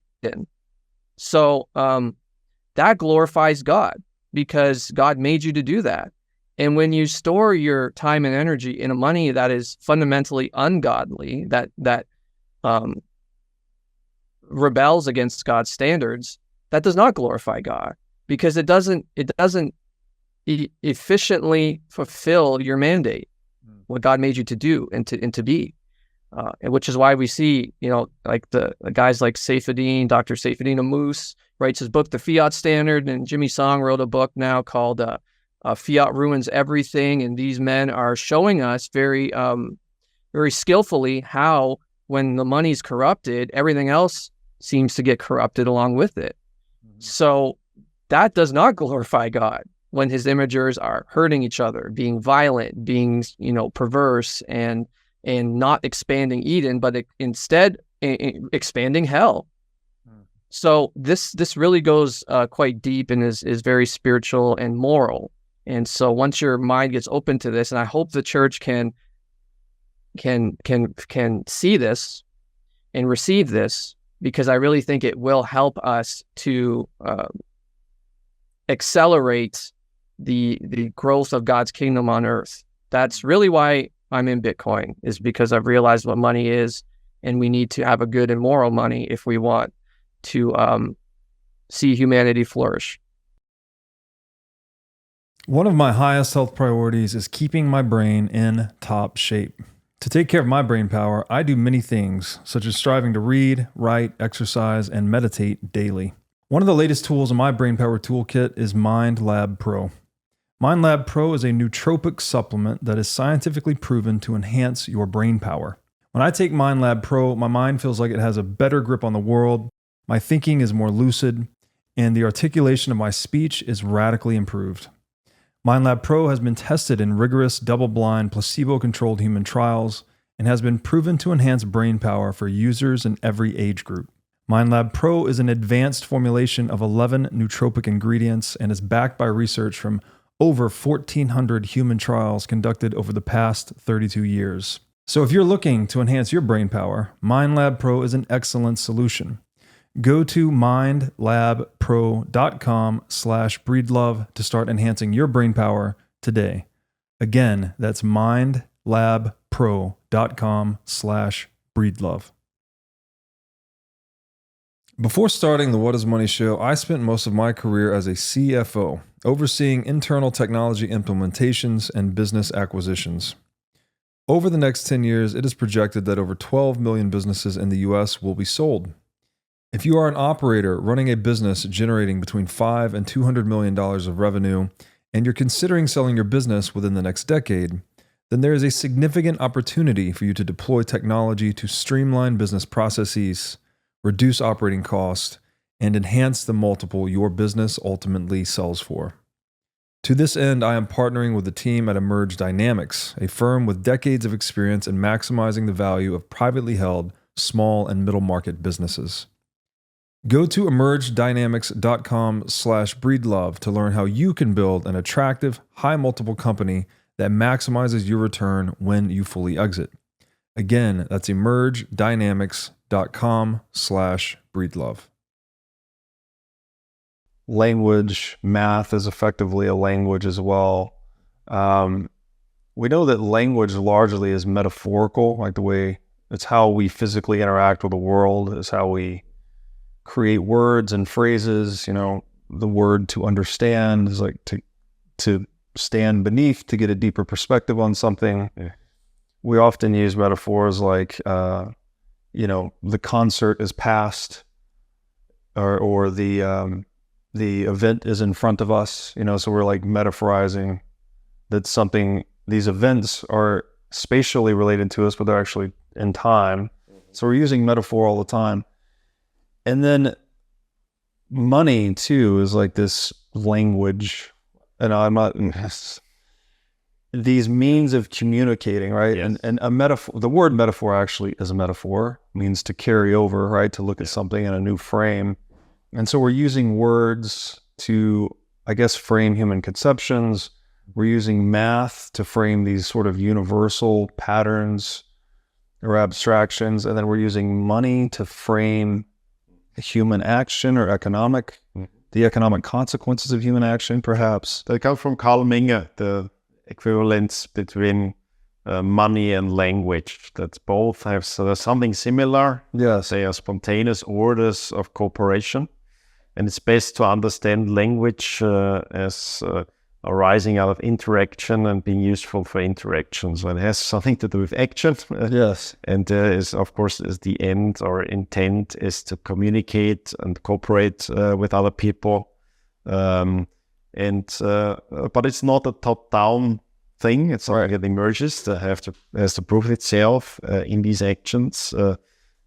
So that glorifies God because God made you to do that. And when you store your time and energy in a money that is fundamentally ungodly, that rebels against God's standards, that does not glorify God because it doesn't efficiently fulfill your mandate, what God made you to do and to be. And which is why we see, like the guys like Saifedean, Dr. Saifedean Ammous writes his book, The Fiat Standard, and Jimmy Song wrote a book now called fiat ruins everything, and these men are showing us very skillfully how, when the money's corrupted, everything else seems to get corrupted along with it. So that does not glorify God when his imagers are hurting each other, being violent, being, perverse, and not expanding Eden, but instead expanding hell. So this really goes quite deep and is very spiritual and moral. And so once your mind gets open to this, and I hope the church can see this and receive this, because I really think it will help us to accelerate the growth of God's kingdom on earth. That's really why I'm in Bitcoin, is because I've realized what money is, and we need to have a good and moral money if we want to see humanity flourish. One of my highest health priorities is keeping my brain in top shape. To take care of my brain power, I do many things, such as striving to read, write, exercise, and meditate daily. One of the latest tools in my brain power toolkit is MindLab Pro. MindLab Pro is a nootropic supplement that is scientifically proven to enhance your brain power. When I take MindLab Pro, my mind feels like it has a better grip on the world, my thinking is more lucid, and the articulation of my speech is radically improved. MindLab Pro has been tested in rigorous, double-blind, placebo-controlled human trials and has been proven to enhance brain power for users in every age group. MindLab Pro is an advanced formulation of 11 nootropic ingredients and is backed by research from over 1,400 human trials conducted over the past 32 years. So if you're looking to enhance your brain power, MindLab Pro is an excellent solution. Go to mindlabpro.com/breedlove to start enhancing your brain power today. Again, that's mindlabpro.com/breedlove. Before starting the What is Money show, I spent most of my career as a CFO, overseeing internal technology implementations and business acquisitions. Over the next 10 years, it is projected that over 12 million businesses in the US will be sold. If you are an operator running a business generating between $5 and $200 million of revenue, and you're considering selling your business within the next decade, then there is a significant opportunity for you to deploy technology to streamline business processes, reduce operating costs, and enhance the multiple your business ultimately sells for. To this end, I am partnering with the team at Emerge Dynamics, a firm with decades of experience in maximizing the value of privately held small and middle market businesses. Go to emergedynamics.com/breedlove to learn how you can build an attractive, high multiple company that maximizes your return when you fully exit. Again, that's emergedynamics.com/breedlove. Language, math is effectively a language as well. We know that language largely is metaphorical, like the way it's how we physically interact with the world, is how we create words and phrases. The word to understand is like to stand beneath, to get a deeper perspective on something. Yeah. We often use metaphors like, the concert is past, or the event is in front of us. So we're like metaphorizing that these events are spatially related to us, but they're actually in time. So we're using metaphor all the time. And then money too is like this language, and I'm not these means of communicating, right? Yes. And a metaphor, the word metaphor actually is a metaphor, means to carry over, right? To look at something in a new frame. And so we're using words to, I guess, frame human conceptions. We're using math to frame these sort of universal patterns or abstractions. And then we're using money to frame human action or the economic consequences of human action, perhaps. That comes from Carl Menger, the equivalence between money and language, that both have something similar. Yes. They are spontaneous orders of cooperation. And it's best to understand language as arising out of interaction and being useful for interaction. So it has something to do with action. Yes. And is the end or intent is to communicate and cooperate with other people. And but it's not a top-down thing. It's something that emerges that has to prove itself in these actions,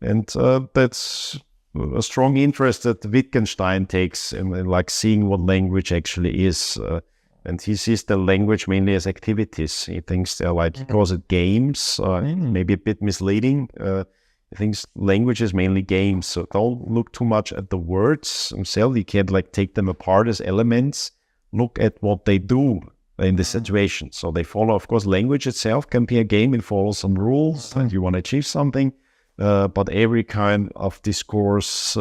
and that's a strong interest that Wittgenstein takes in like seeing what language actually is. And he sees the language mainly as activities. He thinks they're like, he calls it games, maybe a bit misleading. He thinks language is mainly games. So don't look too much at the words themselves. You can't like take them apart as elements. Look at what they do in the situation. So they follow, of course, language itself can be a game. It follows some rules and you want to achieve something. But every kind of discourse,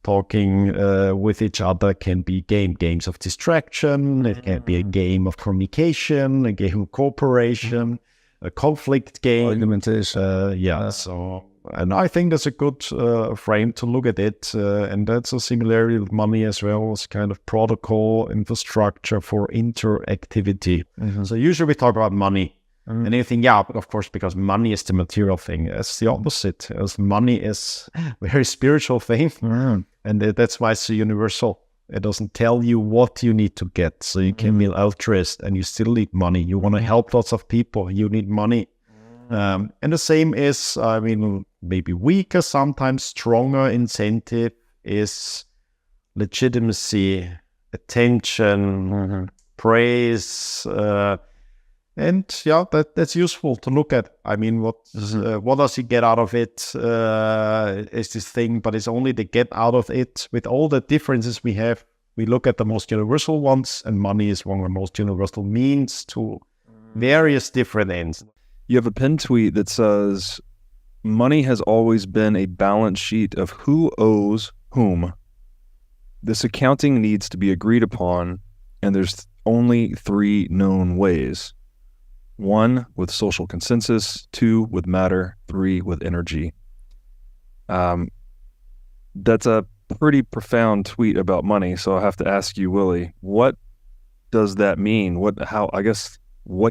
talking with each other can be games of distraction. It can be a game of communication, a game of cooperation, a conflict game. Argumentation. So, and I think that's a good frame to look at it. And that's a similarity with money as well as kind of protocol infrastructure for interactivity. So usually we talk about money. And you think, but of course, because money is the material thing. It's the opposite. As money is a very spiritual thing. And that's why it's so universal. It doesn't tell you what you need to get. So you can be an altruist and you still need money. You want to help lots of people. You need money. And the same is, I mean, maybe weaker, sometimes stronger incentive is legitimacy, attention, praise, and that's useful to look at. I mean, what does he get out of it? Is this thing, but it's only the get out of it. With all the differences we have, we look at the most universal ones, and money is one of the most universal means to various different ends. You have a pinned tweet that says, money has always been a balance sheet of who owes whom. This accounting needs to be agreed upon, and there's only 3 known ways. 1, with social consensus. 2, with matter. 3, with energy. That's a pretty profound tweet about money, so I have to ask you, Willie, what does that mean? What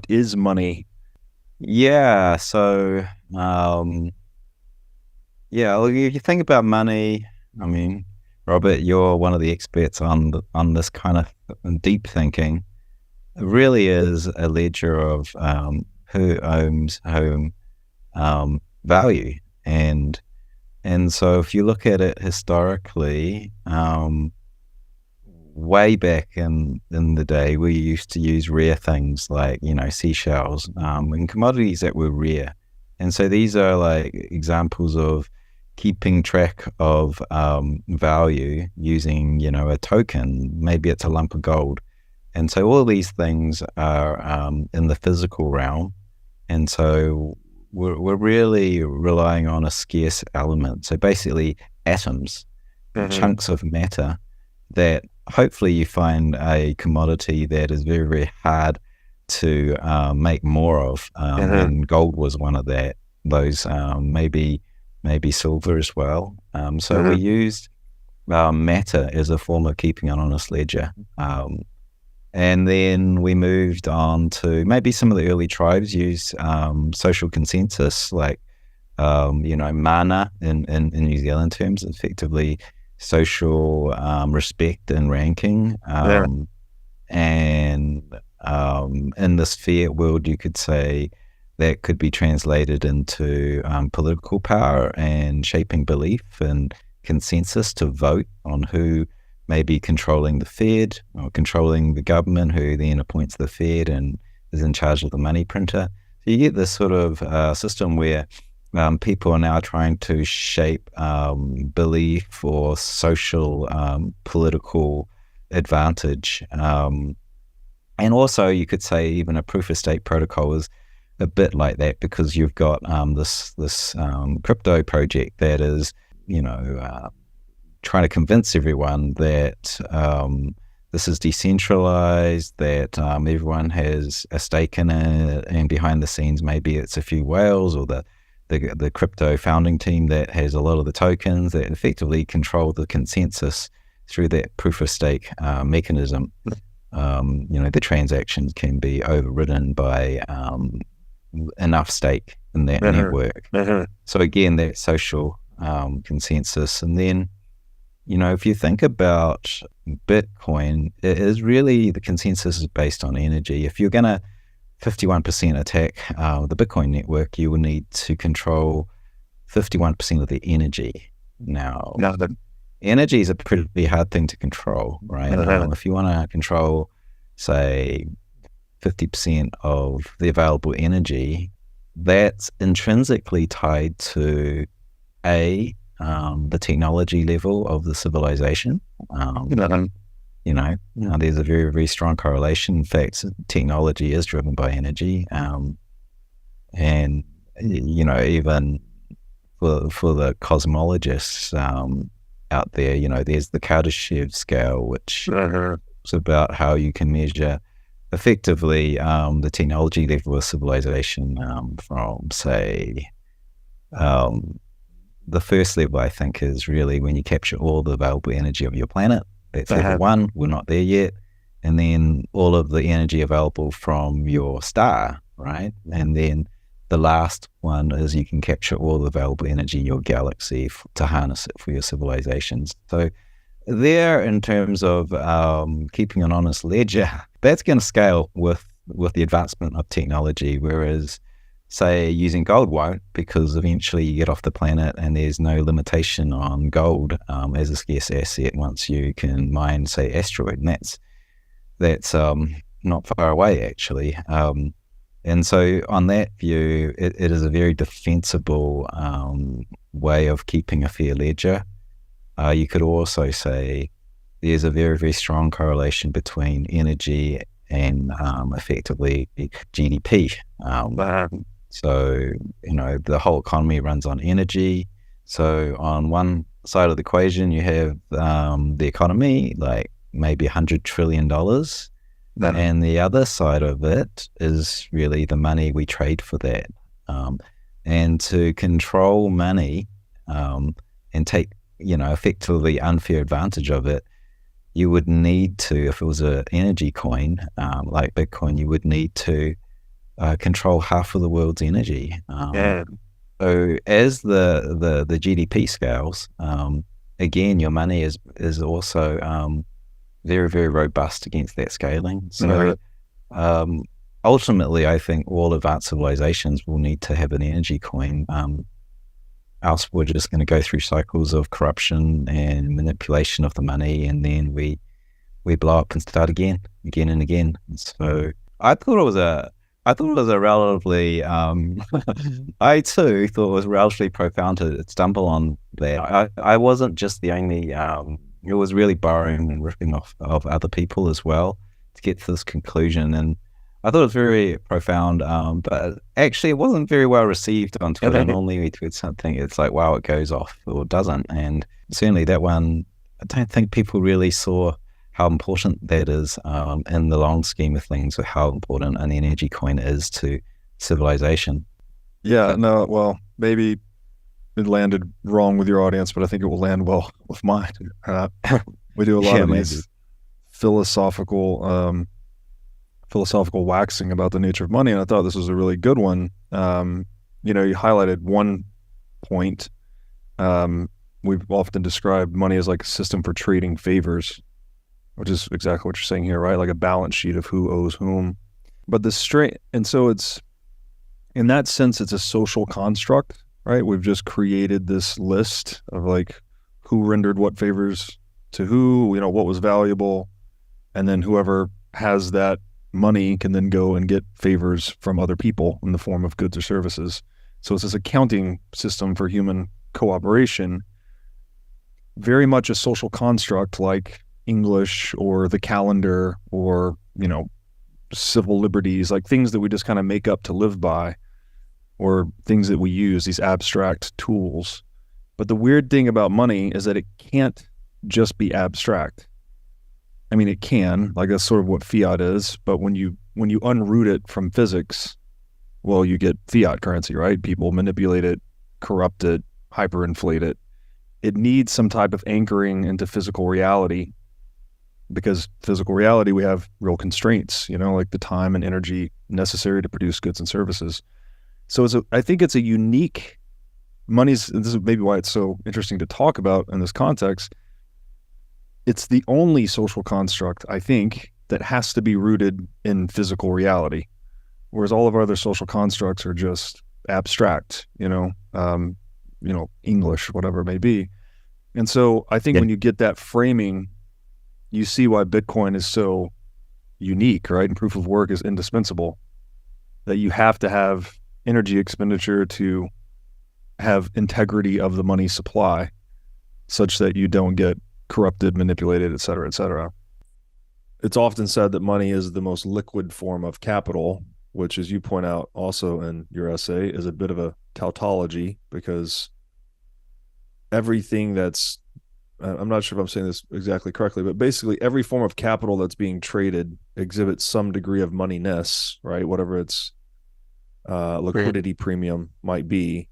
is money? Yeah, so if you think about money, I mean, Robert, you're one of the experts on this kind of deep thinking. It really is a ledger of who owns whom value, and so if you look at it historically, way back in the day, we used to use rare things like, seashells, and commodities that were rare. And so these are like examples of keeping track of value using, a token. Maybe it's a lump of gold. And so all these things are in the physical realm. And so we're really relying on a scarce element. So basically atoms, chunks of matter that hopefully you find a commodity that is very, very hard to make more of. And gold was one of those, maybe silver as well. So we used matter as a form of keeping an honest ledger. And then we moved on to maybe some of the early tribes used social consensus, like, mana in New Zealand terms, effectively social respect and ranking. And in this fiat world, you could say that could be translated into political power and shaping belief and consensus to vote on who may be controlling the Fed or controlling the government, who then appoints the Fed and is in charge of the money printer. So you get this sort of system where people are now trying to shape belief or social political advantage. And also you could say even a proof of stake protocol is a bit like that, because you've got this crypto project that is, trying to convince everyone that this is decentralized, that everyone has a stake in it, and behind the scenes maybe it's a few whales or the crypto founding team that has a lot of the tokens that effectively control the consensus through that proof of stake mechanism. The transactions can be overridden by enough stake in that network. So again, that social consensus. And then if you think about Bitcoin, it is really, the consensus is based on energy. If you're going to 51% attack the Bitcoin network, you will need to control 51% of the energy. Now, energy is a pretty hard thing to control, right? If you want to control, say, 50% of the available energy, that's intrinsically tied to the technology level of the civilization. There's a very, very strong correlation. In fact, technology is driven by energy. And, even for the cosmologists out there, there's the Kardashev scale, which is about how you can measure effectively the technology level of civilization from, say, the first level, I think, is really when you capture all the available energy of your planet. That's level 1. We're not there yet. And then all of the energy available from your star, right? And then the last one is you can capture all the available energy in your galaxy to harness it for your civilizations. So there, in terms of keeping an honest ledger, that's going to scale with the advancement of technology, whereas, say, using gold won't, because eventually you get off the planet and there's no limitation on gold as a scarce asset once you can mine, say, asteroid, and that's not far away, actually. And so on that view, it is a very defensible way of keeping a fair ledger. You could also say there's a very, very strong correlation between energy and effectively GDP. So, the whole economy runs on energy. So on one side of the equation, you have the economy, like maybe $100 trillion. And the other side of it is really the money we trade for that. And to control money and take, effectively unfair advantage of it, you would need to, if it was an energy coin like Bitcoin, you would need to control half of the world's energy. So as the GDP scales, again, your money is also very, very robust against that scaling. So ultimately, I think all advanced civilizations will need to have an energy coin. Else we're just going to go through cycles of corruption and manipulation of the money, and then we blow up and start again and again. So I thought it was a relatively, I too thought it was relatively profound to stumble on that. I wasn't just the only, it was really borrowing and ripping off of other people as well to get to this conclusion. And I thought it was very profound, but actually it wasn't very well received on Twitter. Normally we tweet something, it's like, wow, it goes off or doesn't. And certainly that one, I don't think people really saw how important that is in the long scheme of things, or how important an energy coin is to civilization. Yeah, no, well, maybe it landed wrong with your audience, but I think it will land well with mine. We do a lot of these philosophical waxing about the nature of money, and I thought this was a really good one. You highlighted one point. We've often described money as like a system for trading favors, which is exactly what you're saying here, right? Like a balance sheet of who owes whom. But and so it's, in that sense, it's a social construct, right? We've just created this list of like who rendered what favors to who, what was valuable, and then whoever has that money can then go and get favors from other people in the form of goods or services. So it's this accounting system for human cooperation, very much a social construct like English or the calendar or, civil liberties, like things that we just kind of make up to live by, or things that we use, these abstract tools. But the weird thing about money is that it can't just be abstract. I mean, it can, like that's sort of what fiat is, but when you unroot it from physics, well, you get fiat currency, right? People manipulate it, corrupt it, hyperinflate it. It needs some type of anchoring into physical reality, because physical reality, we have real constraints, like the time and energy necessary to produce goods and services. So I think it's a unique, this is maybe why it's so interesting to talk about in this context. it's the only social construct, I think, that has to be rooted in physical reality, whereas all of our other social constructs are just abstract, English, whatever it may be. And so I think when you get that framing, you see why Bitcoin is so unique, right? And proof of work is indispensable, that you have to have energy expenditure to have integrity of the money supply such that you don't get corrupted, manipulated, et cetera, et cetera. It's often said that money is the most liquid form of capital, which, as you point out also in your essay, is a bit of a tautology, because everything that's, I'm not sure if I'm saying this exactly correctly, but basically every form of capital that's being traded exhibits some degree of money ness, right? Whatever its liquidity premium might be.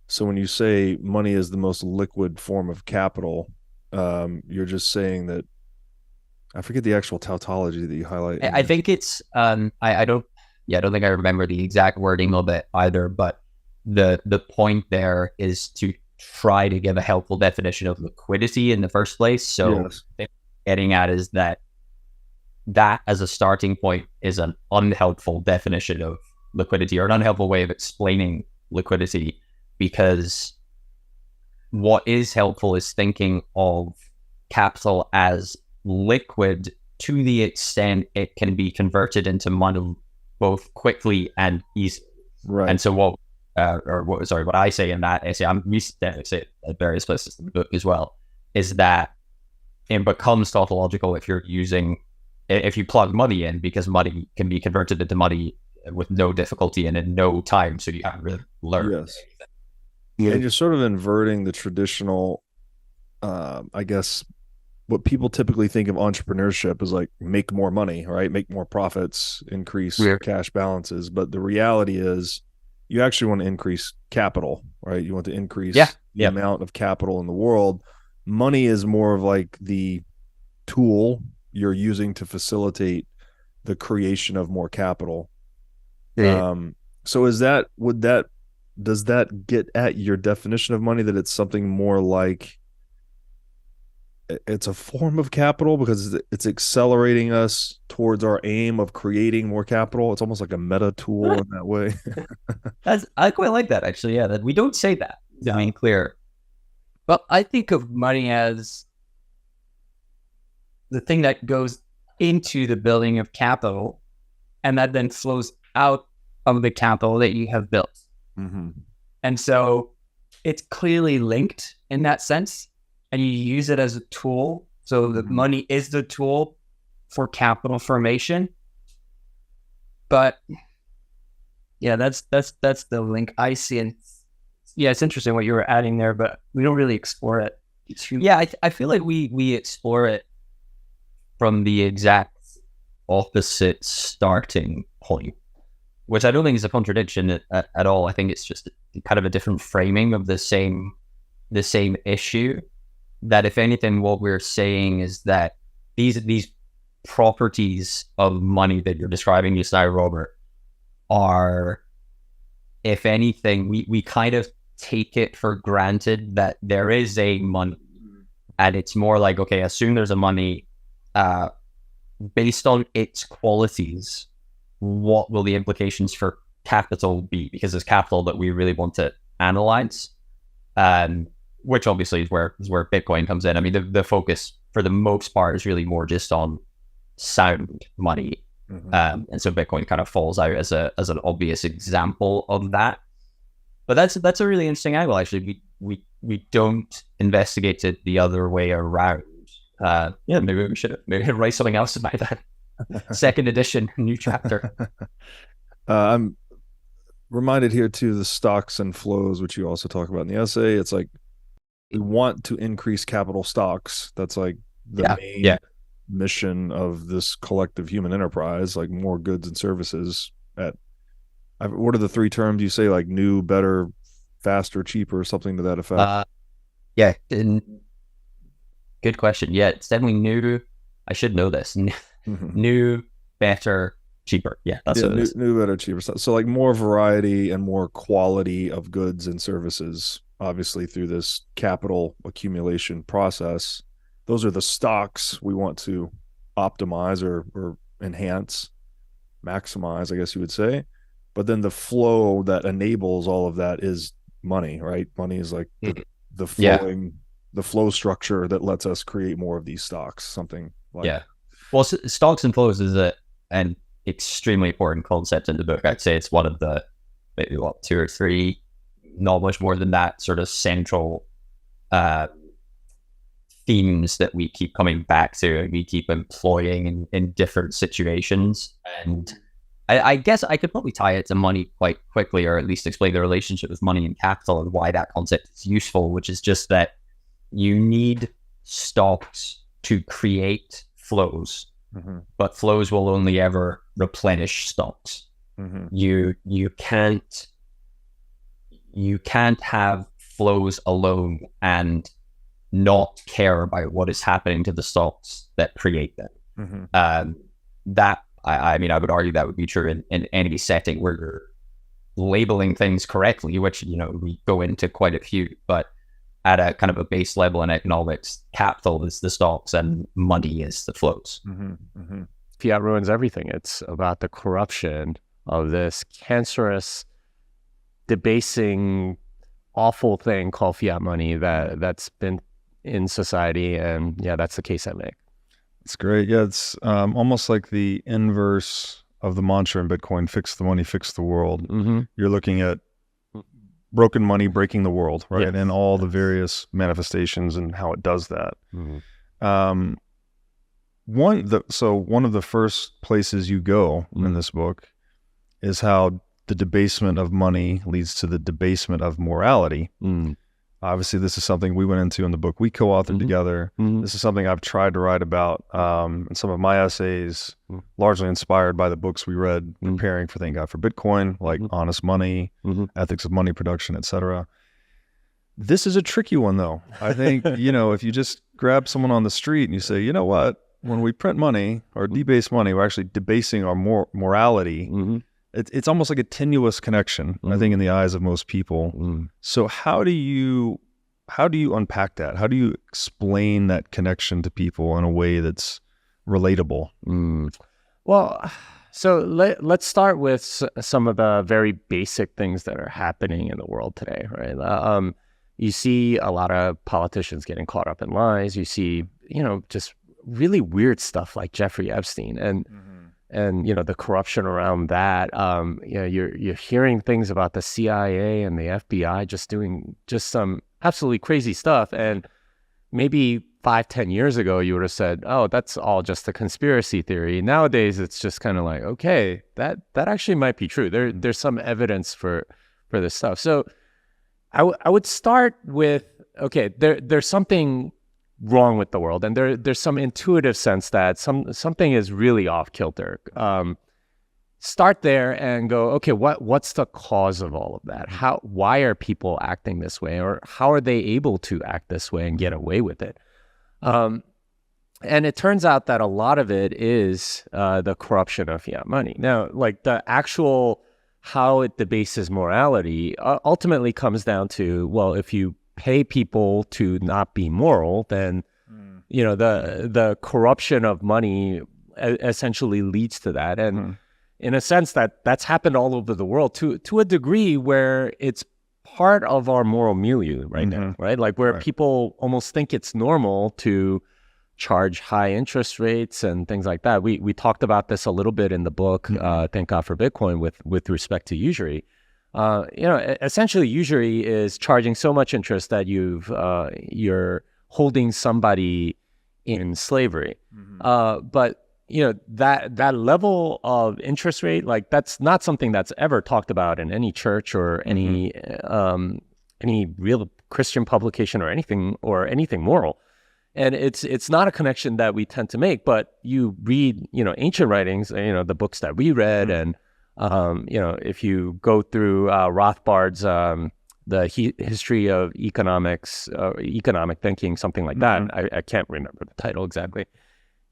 So when you say money is the most liquid form of capital, you're just saying that, I forget the actual tautology that you highlight. I think it's, I don't think I remember the exact wording of it either, but the point there is to try to give a helpful definition of liquidity in the first place. So Yes. getting at is that as a starting point is an unhelpful definition of liquidity, or an unhelpful way of explaining liquidity, because what is helpful is thinking of capital as liquid to the extent it can be converted into money both quickly and easily. Right. And so what I say in that essay, I'm used to say it at various places in the book as well, is that it becomes tautological if you plug money in, because money can be converted into money with no difficulty and in no time, so you haven't really learned. Yes. And you're sort of inverting the traditional, I guess, what people typically think of entrepreneurship is like make more money, right? Make more profits, increase cash balances. But the reality is you actually want to increase capital, right? You want to increase the amount of capital in the world. Money is more of like the tool you're using to facilitate the creation of more capital. So does that get at your definition of money, that it's something more like it's a form of capital because it's accelerating us towards our aim of creating more capital? It's almost like a meta tool in that way. I quite like that, actually. Yeah, that we don't say that. I mean, clear. Well, I think of money as the thing that goes into the building of capital, and that then flows out of the capital that you have built. Mm-hmm. And so it's clearly linked in that sense, and you use it as a tool. So the money is the tool for capital formation. But yeah, that's the link I see. And yeah, it's interesting what you were adding there, but we don't really explore it. Yeah, I feel like we explore it from the exact opposite starting point, which I don't think is a contradiction at all. I think it's just kind of a different framing of the same issue. That if anything, what we're saying is that these properties of money that you're describing just now, Robert, are, if anything, we kind of take it for granted that there is a money, and it's more like, okay, assume there's a money, based on its qualities, what will the implications for capital be? Because it's capital that we really want to analyze, which obviously is where Bitcoin comes in. I mean, the focus for the most part is really more just on sound money, and so Bitcoin kind of falls out as an obvious example of that. But that's a really interesting angle. Actually, we don't investigate it the other way around. Maybe we should write something else about that. Second edition, new chapter. I'm reminded here too, the stocks and flows, which you also talk about in the essay. It's like we want to increase capital stocks. That's like the main mission of this collective human enterprise, like more goods and services what are the three terms you say, like new, better, faster, cheaper, something to that effect? Good question. Yeah, it's definitely new. I should know this. New, better, cheaper. Yeah, that's what it is. New, better, cheaper. So like more variety and more quality of goods and services, obviously through this capital accumulation process. those are the stocks we want to optimize or enhance, maximize, I guess you would say. But then the flow that enables all of that is money, right? Money is like the flowing, the flow structure that lets us create more of these stocks, something like Yeah. Well, stocks and flows is an extremely important concept in the book. I'd say it's one of the maybe 2 or 3, not much more than that, sort of central themes that we keep coming back to and we keep employing in different situations. And I guess I could probably tie it to money quite quickly, or at least explain the relationship with money and capital and why that concept is useful, which is just that you need stocks to create flows, but flows will only ever replenish stocks. You can't have flows alone and not care about what is happening to the stocks that create them. That I mean, I would argue that would be true in any setting where you're labeling things correctly, which, you know, we go into quite a few, but at a kind of a base level in economics, capital is the stocks and money is the flows. Fiat ruins everything. It's about the corruption of this cancerous, debasing, awful thing called fiat money that's been in society. And yeah, that's the case I make. It's great. Yeah, it's almost like the inverse of the mantra in Bitcoin: fix the money, fix the world. You're looking at broken money breaking the world, right? And all the various manifestations and how it does that. One of the first places you go in this book is how the debasement of money leads to the debasement of morality. Obviously, this is something we went into in the book we co-authored together. This is something I've tried to write about in some of my essays, largely inspired by the books we read preparing for Thank God for Bitcoin, like Honest Money, Ethics of Money Production, etc. This is a tricky one, though. I think, you know, if you just grab someone on the street and you say, you know what, when we print money or debase money, we're actually debasing our morality. It's almost like a tenuous connection, I think, in the eyes of most people. So how do you unpack that? How do you explain that connection to people in a way that's relatable? Well, so let's start with some of the very basic things that are happening in the world today, right? You see a lot of politicians getting caught up in lies. You see, you know, just really weird stuff like Jeffrey Epstein and you know, the corruption around that. You know, you're hearing things about the CIA and the FBI just doing just some absolutely crazy stuff. And maybe 5-10 years ago, you would have said, oh, that's all just a conspiracy theory. Nowadays, it's just kind of like, okay, that actually might be true. There's some evidence for this stuff. So I would start with, okay, there's something wrong with the world, and there's some intuitive sense that something is really off kilter. Start there and go, okay, what's the cause of all of that? Why are people acting this way, or how are they able to act this way and get away with it? And it turns out that a lot of it is the corruption of fiat money. Now, like the actual how it debases morality ultimately comes down to, well, if you pay people to not be moral, then you know the corruption of money essentially leads to that. And in a sense, that's happened all over the world to a degree where it's part of our moral milieu right now, right? Like where people almost think it's normal to charge high interest rates and things like that. We talked about this a little bit in the book, Thank God for Bitcoin, with respect to usury. You know, essentially usury is charging so much interest that you're holding somebody in slavery. But you know, that level of interest rate, like that's not something that's ever talked about in any church or any real Christian publication or anything moral. And it's not a connection that we tend to make. But you read, you know, ancient writings, you know, the books that we read, and you know, if you go through Rothbard's the history of economics, economic thinking, something like that. I can't remember the title exactly.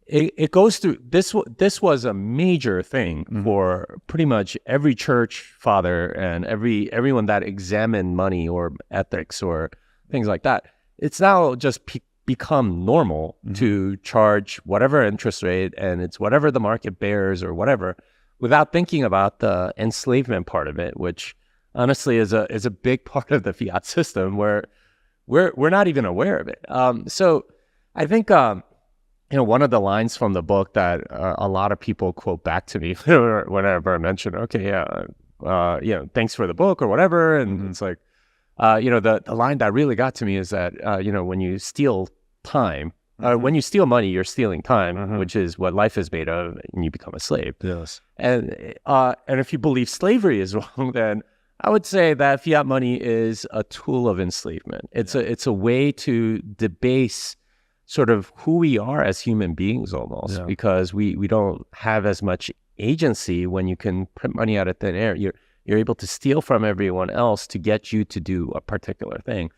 It goes through this. This was a major thing for pretty much every church father and everyone that examined money or ethics or things like that. It's now just become normal to charge whatever interest rate, and it's whatever the market bears or whatever, without thinking about the enslavement part of it, which honestly is a big part of the fiat system where we're not even aware of it. So I think one of the lines from the book that a lot of people quote back to me whenever I mention, thanks for the book or whatever, and it's like, the line that really got to me is that when you steal time, when you steal money, you're stealing time, which is what life is made of, and you become a slave. Yes. And if you believe slavery is wrong, then I would say that fiat money is a tool of enslavement. It's a way to debase sort of who we are as human beings almost, because we don't have as much agency when you can print money out of thin air. You're able to steal from everyone else to get you to do a particular thing.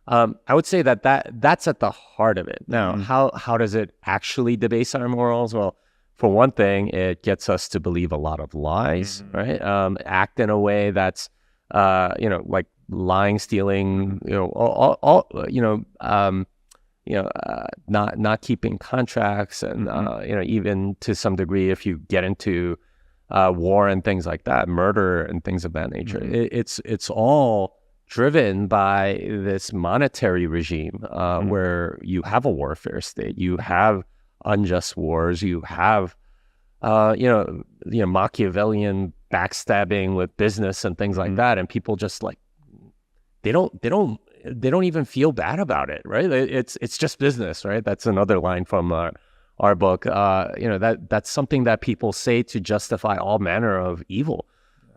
I would say that's at the heart of it. Now, how does it actually debase our morals? Well, for one thing, it gets us to believe a lot of lies, right? Act in a way that's, like lying, stealing, not keeping contracts, and even to some degree, if you get into war and things like that, murder and things of that nature, it's all driven by this monetary regime where you have a warfare state, you have unjust wars, you have Machiavellian backstabbing with business and things like that, and people just like they don't even feel bad about it, right? It's just business, right? That's another line from our book. That's something that people say to justify all manner of evil.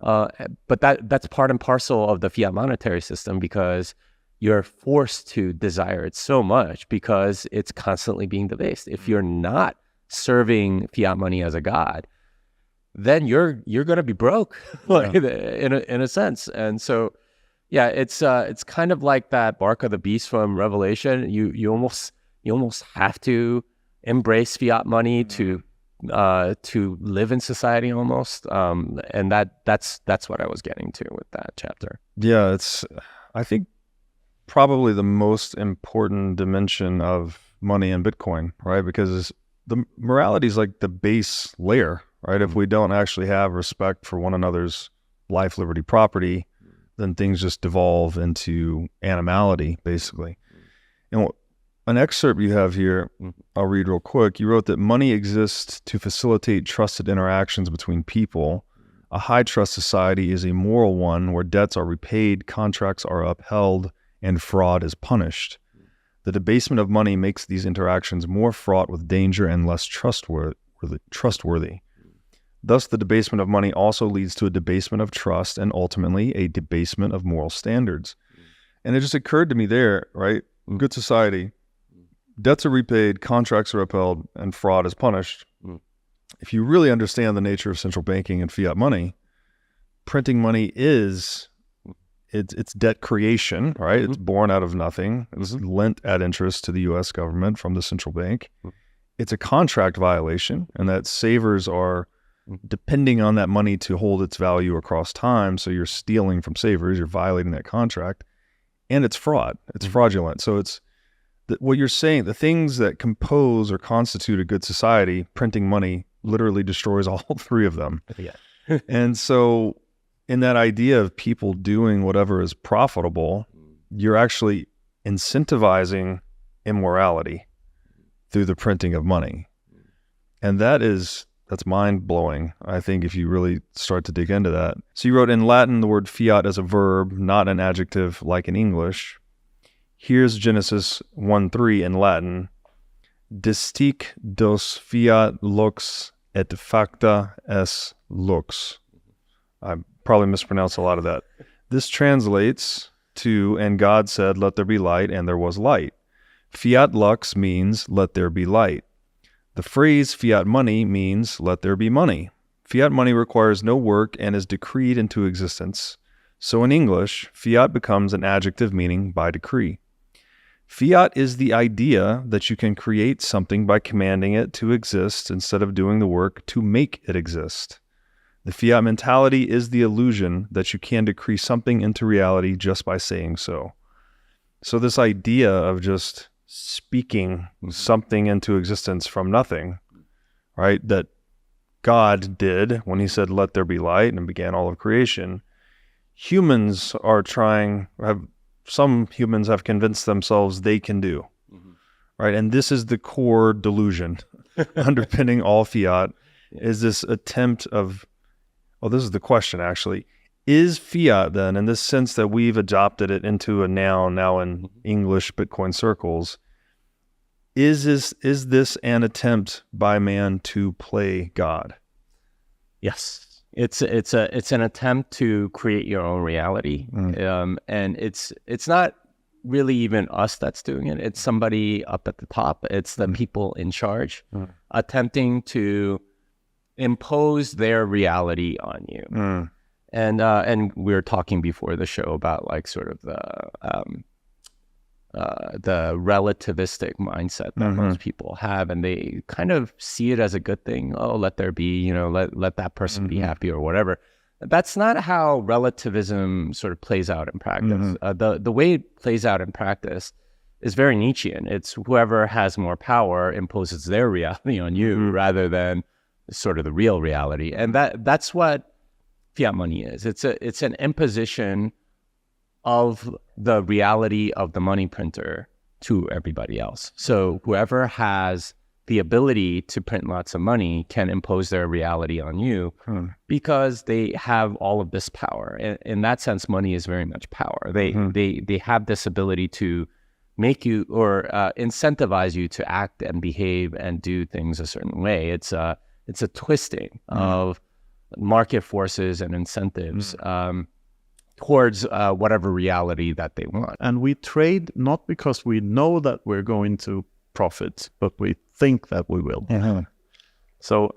But that's part and parcel of the fiat monetary system, because you're forced to desire it so much because it's constantly being debased. If you're not serving fiat money as a god, then you're going to be broke, in a sense. And so, yeah, it's kind of like that mark of the beast from Revelation. You almost have to embrace fiat money to live in society almost. And that's what I was getting to with that chapter. Yeah, it's, I think, probably the most important dimension of money and Bitcoin, right? Because the morality is like the base layer, right? If we don't actually have respect for one another's life, liberty, property, then things just devolve into animality, basically. And an excerpt you have here, I'll read real quick. You wrote that money exists to facilitate trusted interactions between people. A high trust society is a moral one where debts are repaid, contracts are upheld, and fraud is punished. The debasement of money makes these interactions more fraught with danger and less trustworthy. Thus, the debasement of money also leads to a debasement of trust and ultimately a debasement of moral standards. And it just occurred to me there, right? Good society, debts are repaid, contracts are upheld, and fraud is punished. If you really understand the nature of central banking and fiat money, printing money is it's debt creation, right? It's born out of nothing. It's lent at interest to the U.S. government from the central bank. It's a contract violation, and that savers are depending on that money to hold its value across time. So you're stealing from savers, you're violating that contract, and it's fraud. It's fraudulent. So it's what you're saying, the things that compose or constitute a good society, printing money literally destroys all three of them. Yeah. And so in that idea of people doing whatever is profitable, you're actually incentivizing immorality through the printing of money. And that's mind-blowing, I think, if you really start to dig into that. So you wrote, in Latin, the word fiat is a verb, not an adjective like in English. Here's Genesis 1:3 in Latin. Distic dos fiat lux et facta es lux. I probably mispronounced a lot of that. This translates to, and God said, let there be light, and there was light. Fiat lux means let there be light. The phrase fiat money means let there be money. Fiat money requires no work and is decreed into existence. So in English, fiat becomes an adjective meaning by decree. Fiat is the idea that you can create something by commanding it to exist instead of doing the work to make it exist. The fiat mentality is the illusion that you can decree something into reality just by saying so. So this idea of just speaking something into existence from nothing, right? That God did when he said, let there be light, and began all of creation. Humans are some humans have convinced themselves they can do, right? And this is the core delusion underpinning all fiat, is this attempt of, this is the question actually, is fiat then, in this sense that we've adopted it into a noun now in English Bitcoin circles, is this an attempt by man to play God? Yes, it's an attempt to create your own reality, and it's not really even us that's doing it. It's somebody up at the top. It's the people in charge attempting to impose their reality on you. And we were talking before the show about like sort of the relativistic mindset that most people have, and they kind of see it as a good thing. Oh, let there be, let that person be happy or whatever. That's not how relativism sort of plays out in practice. The way it plays out in practice is very Nietzschean. It's whoever has more power imposes their reality on you rather than sort of the real reality. And that's what fiat money is. It's an imposition of the reality of the money printer to everybody else. So whoever has the ability to print lots of money can impose their reality on you because they have all of this power. In that sense, money is very much power. They have this ability to make you or incentivize you to act and behave and do things a certain way. It's a twisting of market forces and incentives towards whatever reality that they want. And we trade not because we know that we're going to profit, but we think that we will. So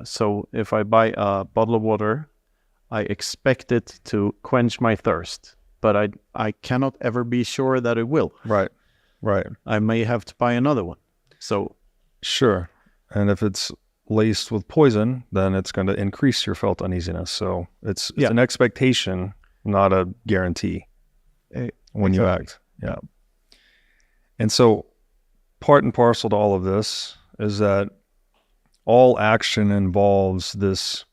so if I buy a bottle of water, I expect it to quench my thirst, but I cannot ever be sure that it will. Right. I may have to buy another one. So sure. And if it's laced with poison, then it's going to increase your felt uneasiness. So it's an expectation, not a guarantee when you act. Yeah. And so part and parcel to all of this is that all action involves these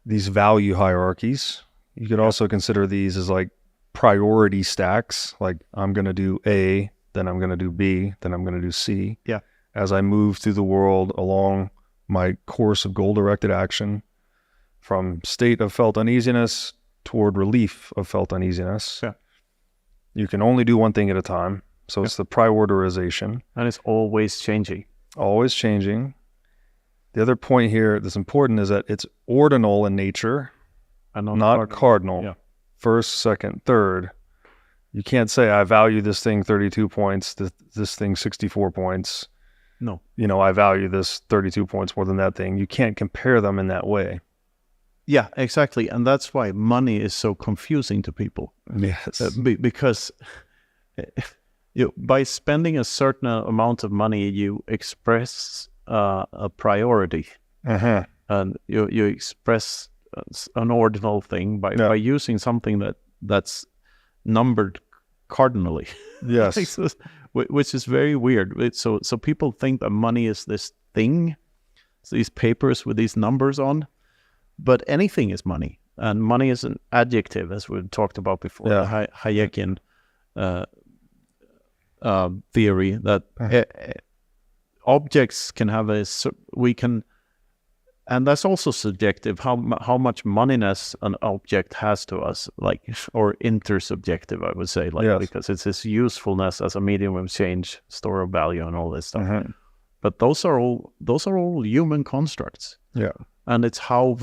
value hierarchies. You could also consider these as like priority stacks. Like I'm going to do A, then I'm going to do B, then I'm going to do C. Yeah. As I move through the world along my course of goal-directed action, from state of felt uneasiness toward relief of felt uneasiness. Yeah. You can only do one thing at a time. So it's the prioritization. And it's always changing. Always changing. The other point here that's important is that it's ordinal in nature, and not cardinal. Yeah. First, second, third. You can't say, I value this thing 32 points, this thing 64 points. No. I value this 32 points more than that thing. You can't compare them in that way. Yeah, exactly. And that's why money is so confusing to people. Yes. Because by spending a certain amount of money, you express a priority. And you express an ordinal thing by using something that's numbered cardinally. Yes. Which is very weird. So people think that money is this thing, it's these papers with these numbers on, but anything is money. And money is an adjective, as we talked about before, the Hayekian theory, that objects can have and that's also subjective, how much moneyness an object has to us, or intersubjective, I would say, because it's its usefulness as a medium of change, store of value, and all this stuff. But those are all human constructs. Yeah, and it's how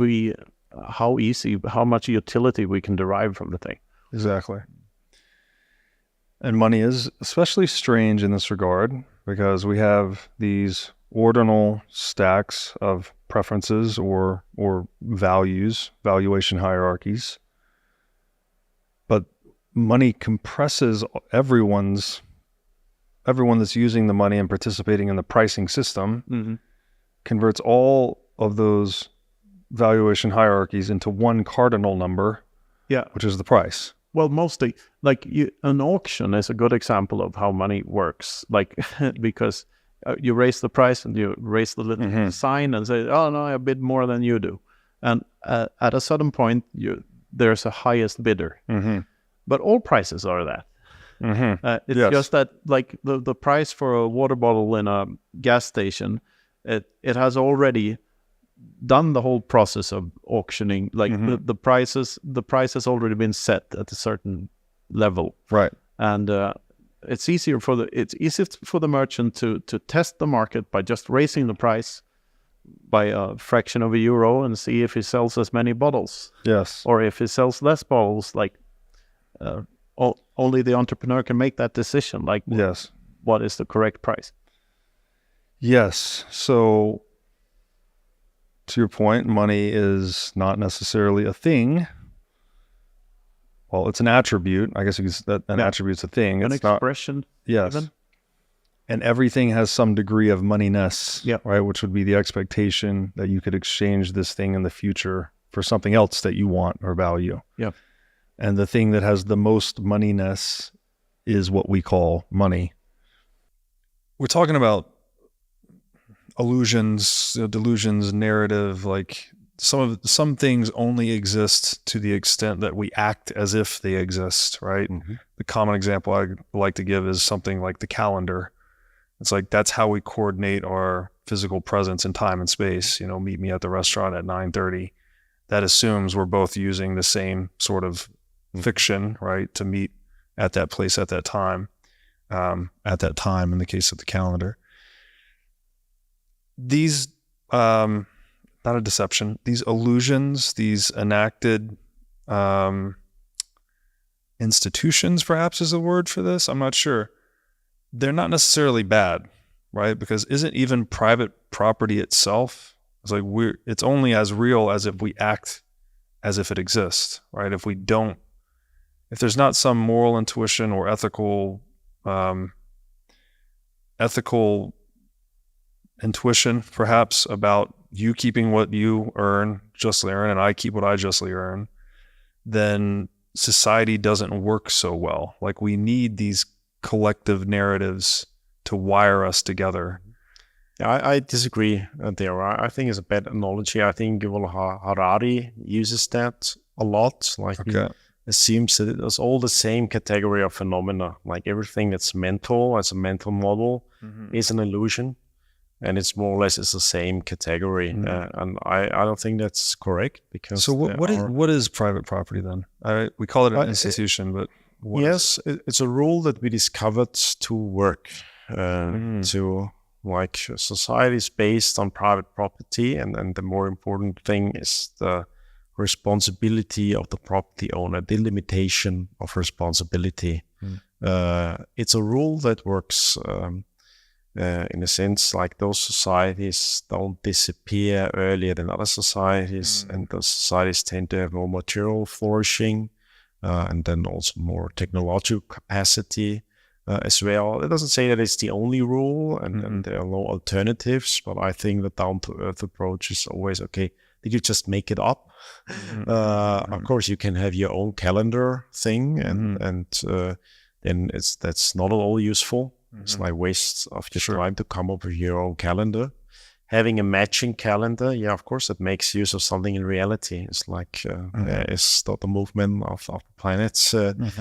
much utility we can derive from the thing. Exactly. And money is especially strange in this regard because we have these ordinal stacks of preferences or values, valuation hierarchies. But money compresses everyone that's using the money and participating in the pricing system, converts all of those valuation hierarchies into one cardinal number, which is the price. well, mostly like an auction is a good example of how money works. Like because you raise the price and you raise the little sign and say, "Oh no, I bid more than you do," and at a certain point, there's a highest bidder. But all prices are that. It's just that like the price for a water bottle in a gas station, it has already done the whole process of auctioning. Like the price has already been set at a certain level, right? And it's easier for the merchant to test the market by just raising the price by a fraction of a euro and see if he sells as many bottles. Yes. Or if he sells less bottles, like only the entrepreneur can make that decision. Like, yes, what is the correct price? Yes. So to your point, money is not necessarily a thing. Well, it's an attribute. I guess you could say that an attribute's a thing. An it's expression. Not, yes. Even. And everything has some degree of moneyness, right? Which would be the expectation that you could exchange this thing in the future for something else that you want or value. Yeah. And the thing that has the most moneyness is what we call money. We're talking about illusions, delusions, narrative, like some things only exist to the extent that we act as if they exist, right? The common example I like to give is something like the calendar. It's like, that's how we coordinate our physical presence in time and space. You know, meet me at the restaurant at 9:30. That assumes we're both using the same sort of fiction, right? To meet at that place at that time, in the case of the calendar. These, not a deception, these illusions, these enacted institutions, perhaps is a word for this, I'm not sure. They're not necessarily bad, right? Because isn't even private property itself, it's like it's only as real as if we act as if it exists, right? If there's not some moral intuition or ethical intuition, perhaps, about you keeping what you justly earn, and I keep what I justly earn, then society doesn't work so well. Like, we need these collective narratives to wire us together. Yeah, I disagree there. I think it's a bad analogy. I think Yuval Harari uses that a lot. Like, he assumes that it's all the same category of phenomena. Like, everything that's mental, as a mental model, is an illusion. And it's more or less the same category. And I don't think that's correct. Because so what is private property then? We call it an institution, but yes, it's a rule that we discovered to work. To, like, society is based on private property, and the more important thing is the responsibility of the property owner, the limitation of responsibility. It's a rule that works in a sense, like, those societies don't disappear earlier than other societies, and those societies tend to have more material flourishing, and then also more technological capacity as well. It doesn't say that it's the only rule, and there are no alternatives, but I think the down-to-earth approach is always, okay, did you just make it up? Of course, you can have your own calendar thing, and then that's not at all useful. It's like waste of your time to come up with your own calendar. Having a matching calendar, yeah, of course, it makes use of something in reality. It's like it's the movement of the planets, and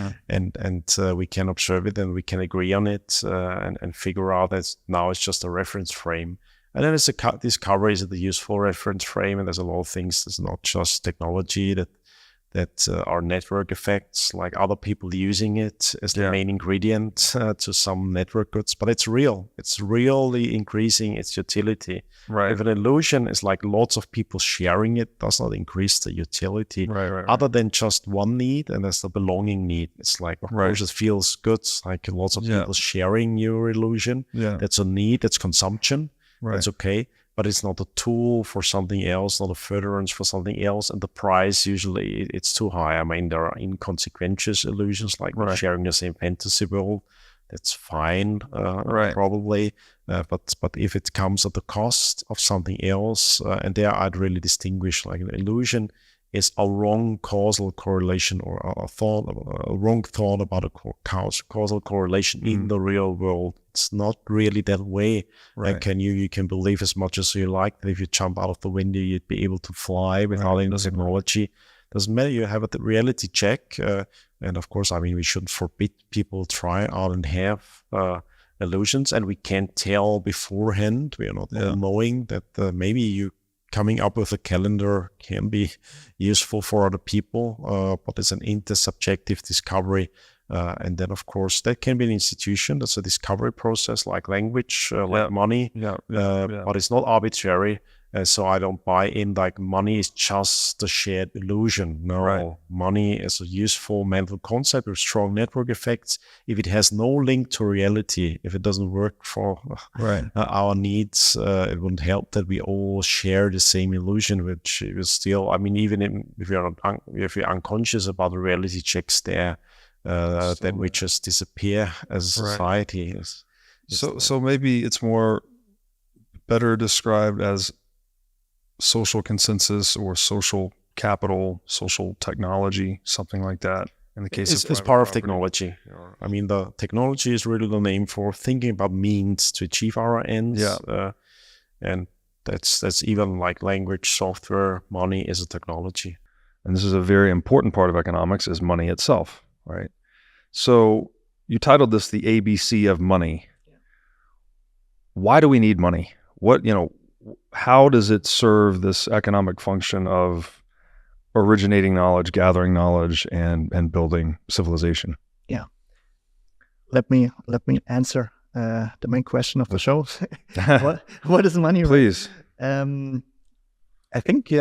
we can observe it and we can agree on it and figure out that now it's just a reference frame. And then it's discovery is the useful reference frame, and there's a lot of things. There's not just technology that are network effects, like other people using it as the main ingredient to some network goods, but it's real. It's really increasing its utility. Right. If an illusion is like lots of people sharing it, does not increase the utility. Right. Other than just one need, and that's the belonging need. It's like, of course, it feels good, like lots of people sharing your illusion. That's a need, that's consumption. That's okay. But it's not a tool for something else, not a furtherance for something else. And the price, usually, it's too high. I mean, there are inconsequential illusions, like sharing the same fantasy world. That's fine, probably. But if it comes at the cost of something else, and there I'd really distinguish, like, an illusion is a wrong causal correlation or a wrong thought about a causal correlation in the real world. It's not really that way. Right. You can believe as much as you like that if you jump out of the window, you'd be able to fly without any technology. Doesn't matter. You have a reality check. And of course, I mean, we shouldn't forbid people try out and have illusions, and we can't tell beforehand. We are not all knowing that maybe you coming up with a calendar can be useful for other people, but it's an intersubjective discovery. And then, of course, that can be an institution. That's a discovery process, like language, like money, but it's not arbitrary. So I don't buy in like money is just a shared illusion. No, money is a useful mental concept with strong network effects. If it has no link to reality, if it doesn't work for our needs, it wouldn't help that we all share the same illusion, which is still, I mean, even if you're unconscious about the reality checks there, then we just disappear as a society. So maybe it's more better described as social consensus or social capital, social technology, something like that. In the case it's part of technology. I mean, the technology is really the name for thinking about means to achieve our ends. And that's even like language, software, money is a technology. And this is a very important part of economics, is money itself, right? So you titled this the ABC of money. Why do we need money? How does it serve this economic function of originating knowledge, gathering knowledge, and building civilization? Yeah. Let me answer the main question of the show. What is money? Please. I think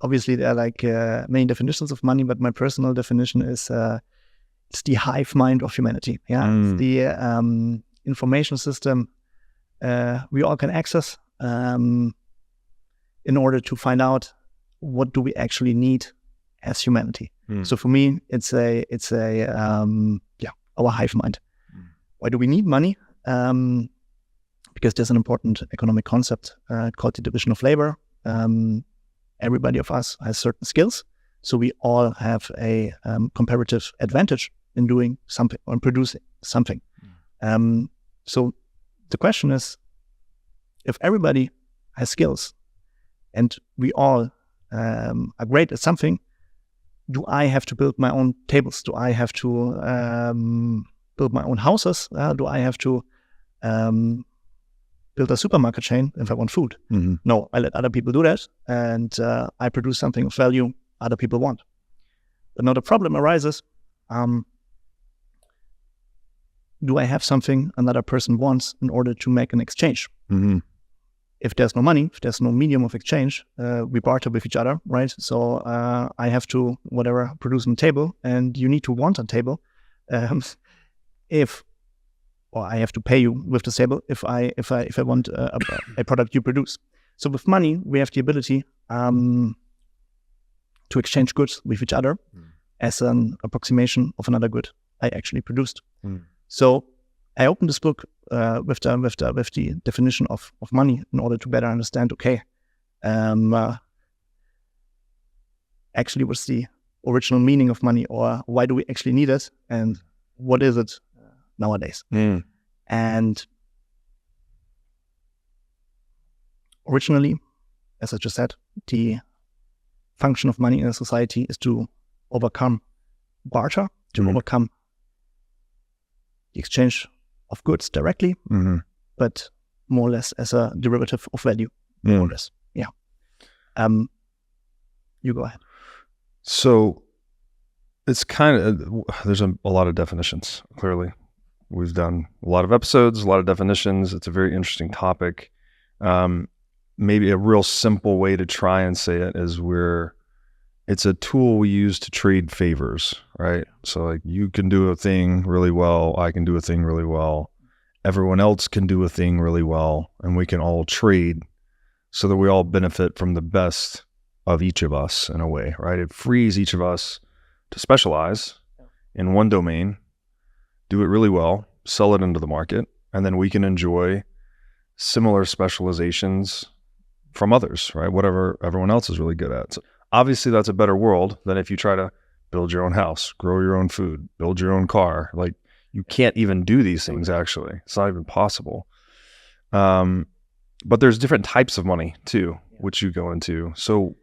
obviously there are like many definitions of money, but my personal definition is it's the hive mind of humanity. It's the information system we all can access in order to find out what do we actually need as humanity. So for me, it's our hive mind. Why do we need money? Because there's an important economic concept called the division of labor. Everybody of us has certain skills, so we all have a comparative advantage in doing something or in producing something. So the question is, if everybody has skills and we all are great at something, do I have to build my own tables? Do I have to build my own houses? Do I have to build a supermarket chain if I want food? No, I let other people do that, and I produce something of value other people want. But now the problem arises, do I have something another person wants in order to make an exchange? If there's no money, if there's no medium of exchange, we barter with each other, right? So I have to produce a table, and you need to want a table. Or I have to pay you with the table if I want a product you produce. So with money, we have the ability to exchange goods with each other as an approximation of another good I actually produced. So I opened this book with the definition of money in order to better understand, actually what's the original meaning of money, or why do we actually need it, and what is it nowadays? And originally, as I just said, the function of money in a society is to overcome barter, to overcome the exchange of goods directly, but more or less as a derivative of value, more or less. Yeah. You go ahead. So it's kind of, there's a lot of definitions, clearly. We've done a lot of episodes, a lot of definitions. It's a very interesting topic. Maybe a real simple way to try and say it is it's a tool we use to trade favors, right? So like you can do a thing really well, I can do a thing really well, everyone else can do a thing really well, and we can all trade so that we all benefit from the best of each of us in a way, right? It frees each of us to specialize in one domain, do it really well, sell it into the market, and then we can enjoy similar specializations from others, right? Whatever everyone else is really good at. So Obviously, that's a better world than if you try to build your own house, grow your own food, build your own car. Like, you can't even do these things, actually. It's not even possible. But there's different types of money too, which you go into. So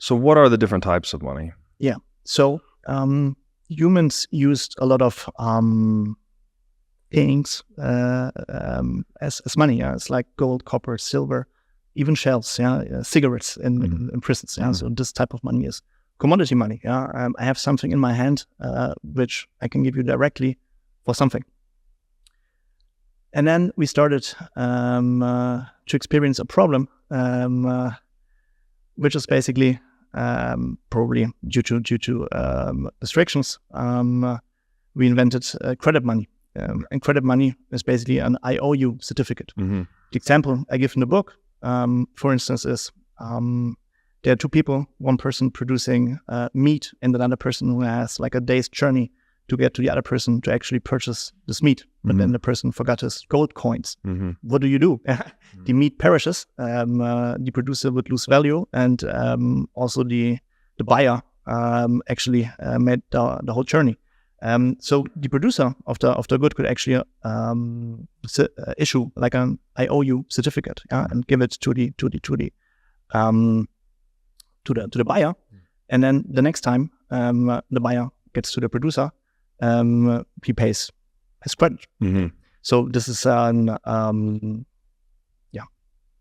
what are the different types of money? Yeah. So humans used a lot of things as money. Yeah, it's like gold, copper, silver, even shells. Yeah, cigarettes in prisons. Yeah, so this type of money is commodity money. Yeah, I have something in my hand which I can give you directly for something. And then we started to experience a problem, which is basically probably due to restrictions. We invented credit money, and credit money is basically an IOU certificate. The example I give in the book, for instance, is there are two people, one person producing meat and another person who has like a day's journey to get to the other person to actually purchase this meat. But then the person forgot his gold coins. What do you do? The meat perishes, the producer would lose value, and also the buyer actually made the whole journey. So the producer of the good could actually issue like an IOU certificate, and give it to the buyer, and then the next time the buyer gets to the producer, he pays his credit. So this is an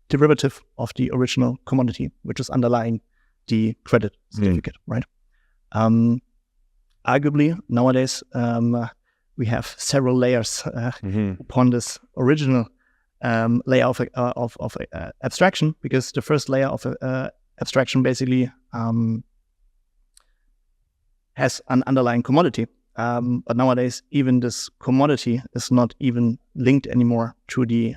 derivative of the original commodity, which is underlying the credit certificate, right? Arguably nowadays we have several layers upon this original layer of abstraction, because the first layer of abstraction basically has an underlying commodity. But nowadays, even this commodity is not even linked anymore to the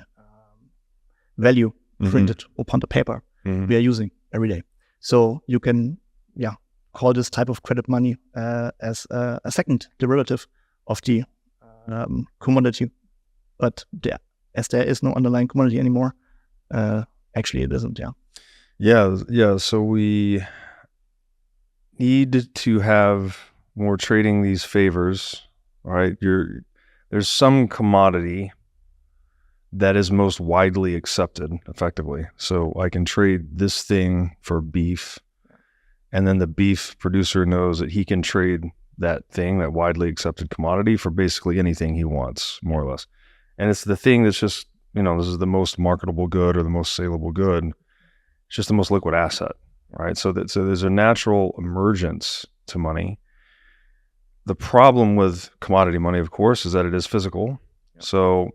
value printed upon the paper we are using every day. So you can, call this type of credit money as a second derivative of the commodity. But as there is no underlying commodity anymore, actually it isn't. Yeah. So we need to have more trading these favors, right? There's some commodity that is most widely accepted effectively. So I can trade this thing for beef, and then the beef producer knows that he can trade that thing, that widely accepted commodity, for basically anything he wants, more or less. And it's the thing that's just, this is the most marketable good or the most saleable good. It's just the most liquid asset, right? So there's a natural emergence to money. The problem with commodity money, of course, is that it is physical. So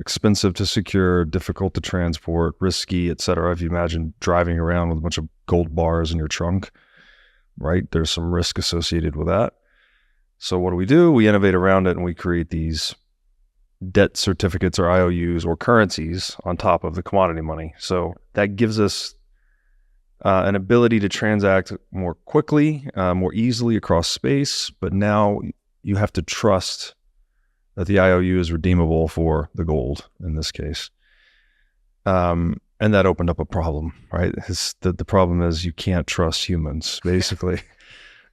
expensive to secure, difficult to transport, risky, etc. If you imagine driving around with a bunch of gold bars in your trunk, right? There's some risk associated with that. So what do? We innovate around it, and we create these debt certificates or IOUs or currencies on top of the commodity money. So that gives us an ability to transact more quickly, more easily across space. But now you have to trust that the IOU is redeemable for the gold in this case. And that opened up a problem, right? The problem is you can't trust humans, basically.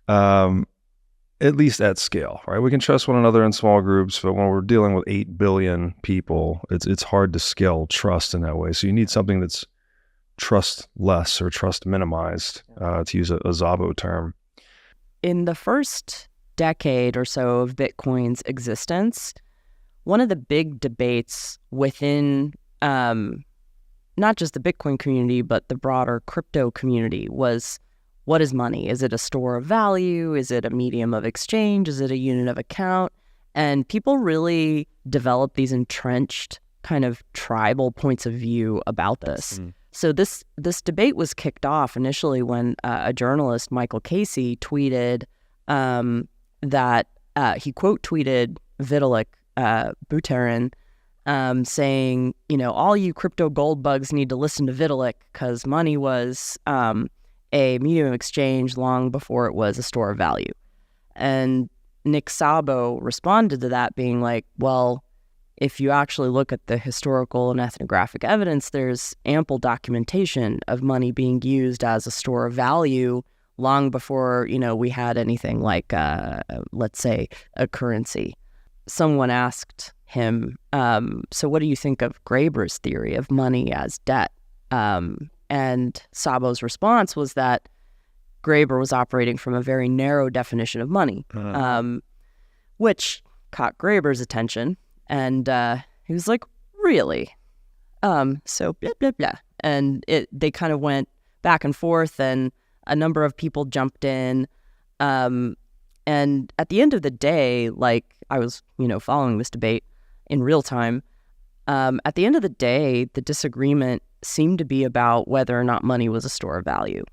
At least at scale, right? We can trust one another in small groups, but when we're dealing with 8 billion people, it's hard to scale trust in that way. So you need something that's trust less or trust minimized, to use a Szabo term. In the first decade or so of Bitcoin's existence, one of the big debates within not just the Bitcoin community, but the broader crypto community was, what is money? Is it a store of value? Is it a medium of exchange? Is it a unit of account? And people really developed these entrenched kind of tribal points of view about this. So this debate was kicked off initially when a journalist, Michael Casey, tweeted that he quote tweeted Vitalik Buterin saying, all you crypto gold bugs need to listen to Vitalik, because money was a medium of exchange long before it was a store of value. And Nick Szabo responded to that being like, well, if you actually look at the historical and ethnographic evidence, there's ample documentation of money being used as a store of value long before, we had anything like, let's say, a currency. Someone asked him, so what do you think of Graeber's theory of money as debt? And Szabo's response was that Graeber was operating from a very narrow definition of money, which caught Graeber's attention. And he was like, really? So blah, blah, blah. And they kind of went back and forth, and a number of people jumped in. And at the end of the day, like I was, following this debate in real time, at the end of the day, the disagreement seemed to be about whether or not money was a store of value.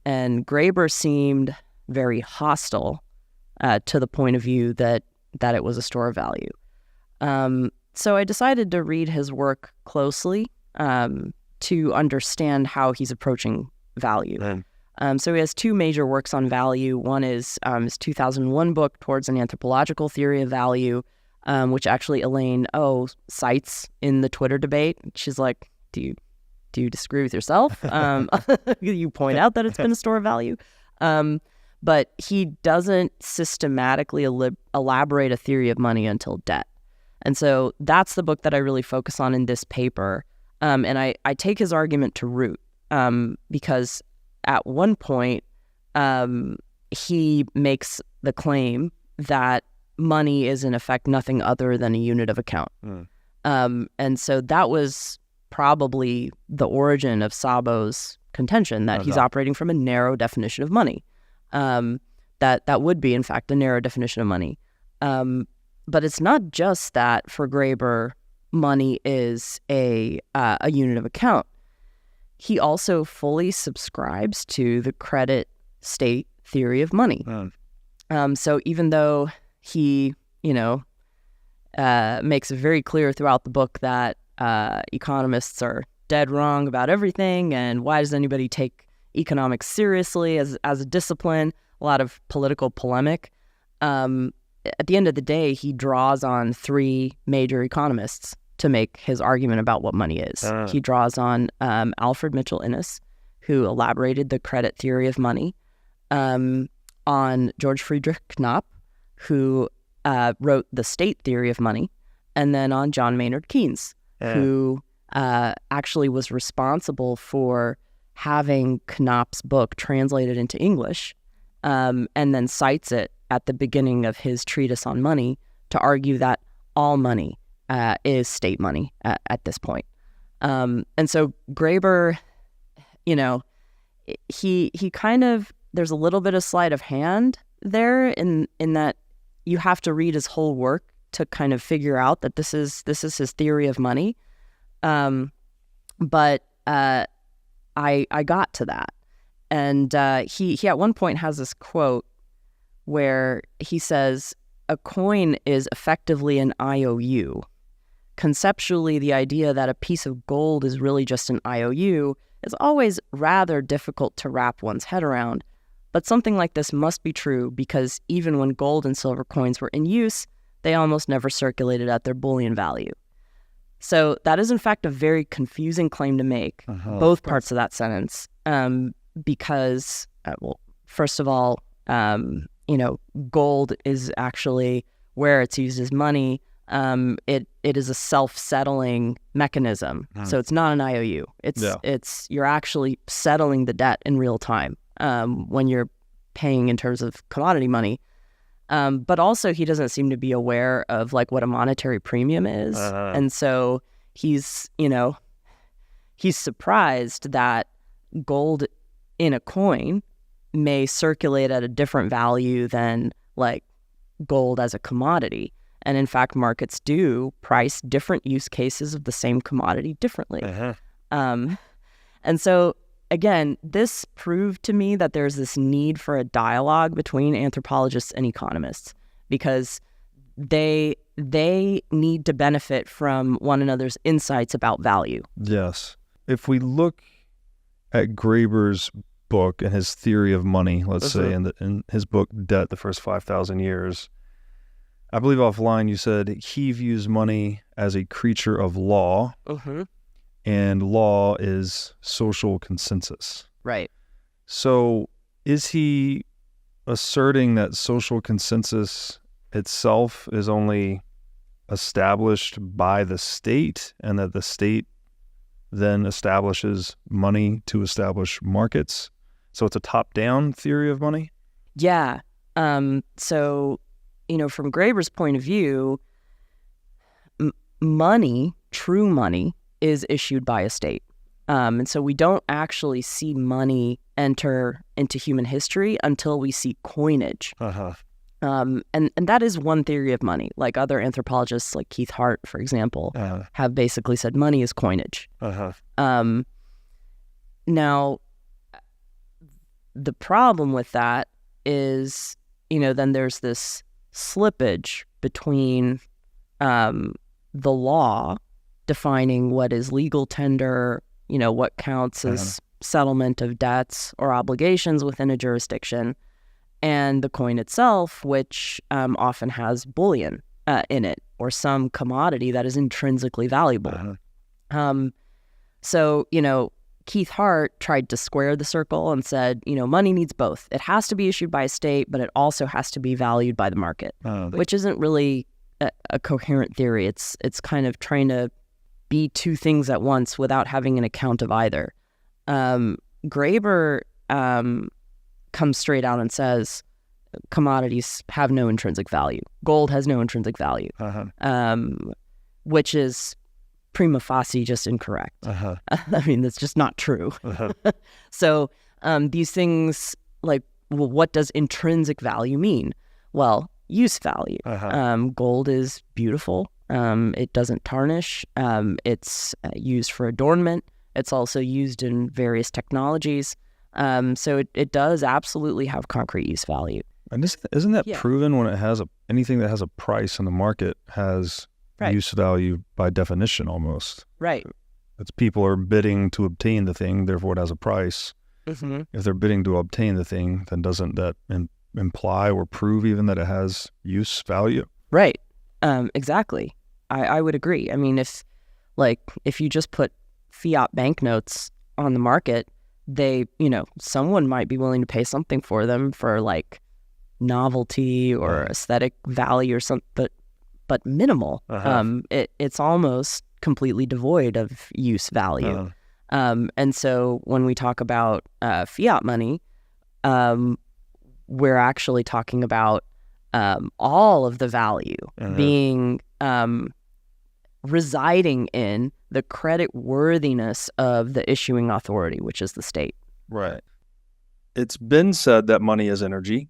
And Graeber seemed very hostile to the point of view that it was a store of value. So I decided to read his work closely to understand how he's approaching value. So he has two major works on value. One is his 2001 book, Towards an Anthropological Theory of Value, which actually Elaine cites in the Twitter debate. She's like, do you disagree with yourself? You point out that it's been a store of value. But he doesn't systematically elaborate a theory of money until debt. And so that's the book that I really focus on in this paper. And I take his argument to root because at one point he makes the claim that money is in effect nothing other than a unit of account. And so that was probably the origin of Szabo's contention that he's operating from a narrow definition of money. That would be, in fact, a narrow definition of money. But it's not just that for Graeber, money is a unit of account. He also fully subscribes to the credit state theory of money. So even though he, makes it very clear throughout the book that economists are dead wrong about everything, and why does anybody take economics seriously as a discipline, a lot of political polemic. At the end of the day, he draws on three major economists to make his argument about what money is. He draws on Alfred Mitchell Innes, who elaborated the credit theory of money, on George Friedrich Knapp, who wrote the state theory of money, and then on John Maynard Keynes, who actually was responsible for having Knapp's book translated into English, and then cites it at the beginning of his treatise on money to argue that all money is state money at this point. And so Graeber, he kind of, there's a little bit of sleight of hand there in that you have to read his whole work to kind of figure out that this is his theory of money. But I got to that. And he at one point has this quote where he says, "A coin is effectively an IOU. Conceptually, the idea that a piece of gold is really just an IOU is always rather difficult to wrap one's head around. But something like this must be true because even when gold and silver coins were in use, they almost never circulated at their bullion value." So that is, in fact, a very confusing claim to make, both parts of that sentence, because, well, first of all, gold is actually, where it's used as money, it is a self-settling mechanism. So it's not an IOU. It's you're actually settling the debt in real time when you're paying in terms of commodity money. But also he doesn't seem to be aware of like what a monetary premium is. And so he's surprised that gold in a coin may circulate at a different value than like gold as a commodity. And in fact, markets do price different use cases of the same commodity differently. And so again, this proved to me that there's this need for a dialogue between anthropologists and economists because they need to benefit from one another's insights about value. Yes. If we look at Graeber's book and his theory of money, let's say in his book, Debt, the First 5,000 Years, I believe offline you said he views money as a creature of law, and law is social consensus. Right. So is he asserting that social consensus itself is only established by the state, and that the state then establishes money to establish markets? So it's a top-down theory of money? Yeah. So, from Graeber's point of view, money, true money, is issued by a state. And so we don't actually see money enter into human history until we see coinage. And that is one theory of money. Like other anthropologists, like Keith Hart, for example, have basically said money is coinage. Now, the problem with that is, then there's this slippage between the law defining what is legal tender, what counts as settlement of debts or obligations within a jurisdiction, and the coin itself, which often has bullion in it or some commodity that is intrinsically valuable. So, Keith Hart tried to square the circle and said, money needs both. It has to be issued by a state, but it also has to be valued by the market, which isn't really a coherent theory. It's kind of trying to be two things at once without having an account of either. Graeber comes straight out and says commodities have no intrinsic value. Gold has no intrinsic value, which is prima facie just incorrect. I mean, that's just not true. So these things, like, well, what does intrinsic value mean? Well, use value. Gold is beautiful. It doesn't tarnish. It's used for adornment. It's also used in various technologies. So it does absolutely have concrete use value. And isn't that proven when it has anything that has a price in the market has use value by definition almost? Right. It's people are bidding to obtain the thing, therefore it has a price. If they're bidding to obtain the thing, then doesn't that imply or prove even that it has use value? Right. Exactly. I would agree. I mean, if you just put fiat banknotes on the market, they, someone might be willing to pay something for them for like novelty or aesthetic value or something, but minimal. It's almost completely devoid of use value. And so when we talk about fiat money, we're actually talking about all of the value being residing in the credit worthiness of the issuing authority, which is the state. Right. It's been said that money is energy,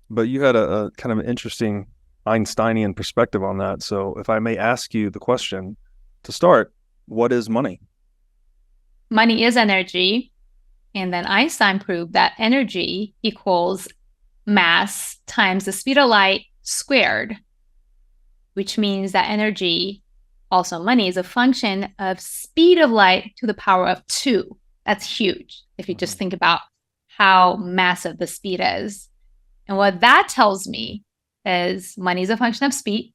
but you had a kind of an interesting Einsteinian perspective on that. So if I may ask you the question to start, what is money? Money is energy. And then Einstein proved that energy equals mass times the speed of light squared, which means that energy, also money, is a function of speed of light to the power of 2. That's huge if you just think about how massive the speed is. And what that tells me is money is a function of speed.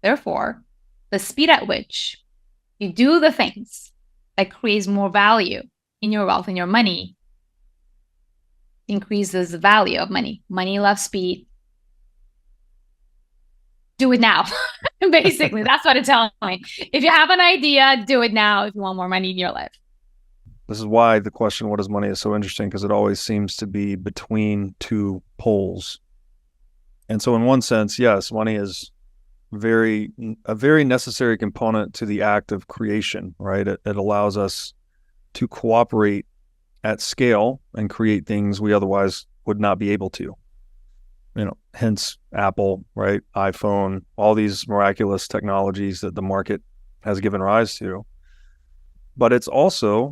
Therefore, the speed at which you do the things that creates more value in your wealth and your money increases the value of money. Money loves speed. Do it now. Basically, that's what it's telling me. If you have an idea, do it now if you want more money in your life. This is why the question, what is money, is so interesting, because it always seems to be between two poles. And so in one sense, yes, money is a very necessary component to the act of creation, right? It allows us to cooperate at scale and create things we otherwise would not be able to. Hence Apple, right? iPhone, all these miraculous technologies that the market has given rise to. But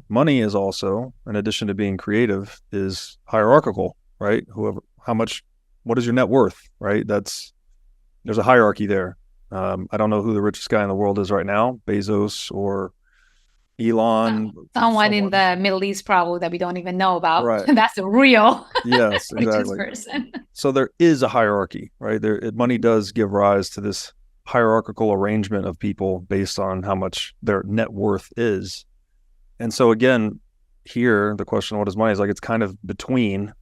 money is also, in addition to being creative, is hierarchical, right? What is your net worth, right? There's a hierarchy there. I don't know who the richest guy in the world is right now, Bezos or Elon. Someone in the Middle East probably that we don't even know about. Right. That's a real Yes, richest exactly. person. So there is a hierarchy, right? Money does give rise to this hierarchical arrangement of people based on how much their net worth is. And so again, here, the question, what is money, is like, it's kind of between,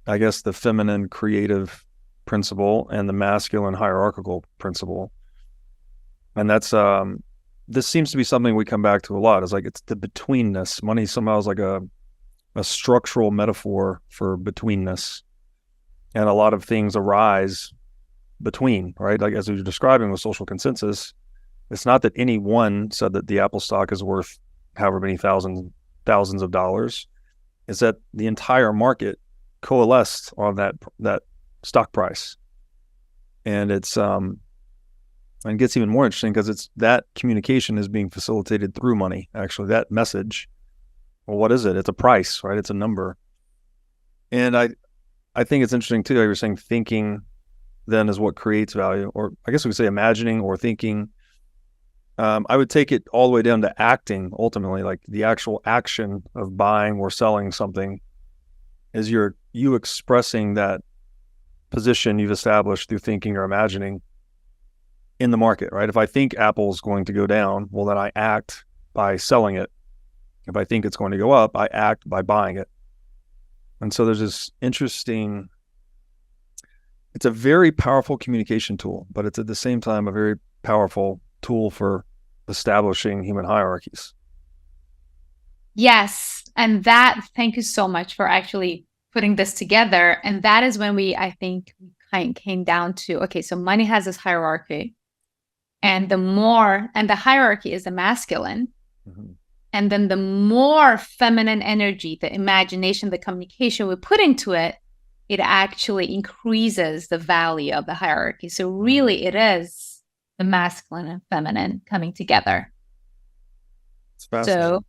I guess, the feminine creative principle and the masculine hierarchical principle. And that's, this seems to be something we come back to a lot. It's like, it's the betweenness. Money somehow is like a structural metaphor for betweenness. And a lot of things arise between, right? Like as we were describing with social consensus, it's not that any one said that the Apple stock is worth however many thousands of dollars. It's that the entire market coalesced on that stock price. And it's and it gets even more interesting because it's that communication is being facilitated through money. Actually, that message, well, what is it? It's a price, right? It's a number. And I think it's interesting too, how you're saying thinking then is what creates value, or I guess we could say imagining or thinking. I would take it all the way down to acting. Ultimately, like the actual action of buying or selling something is you expressing that position you've established through thinking or imagining in the market, right? If I think Apple's going to go down, well, then I act by selling it. If I think it's going to go up, I act by buying it. And so there's this interesting, it's a very powerful communication tool, but it's at the same time a very powerful tool for establishing human hierarchies. Yes. And thank you so much for actually putting this together. And that is when I think we kind of came down to, okay, so money has this hierarchy, and the hierarchy is the masculine. Mm-hmm. And then the more feminine energy, the imagination, the communication we put into it, it actually increases the value of the hierarchy. So really it is the masculine and feminine coming together. So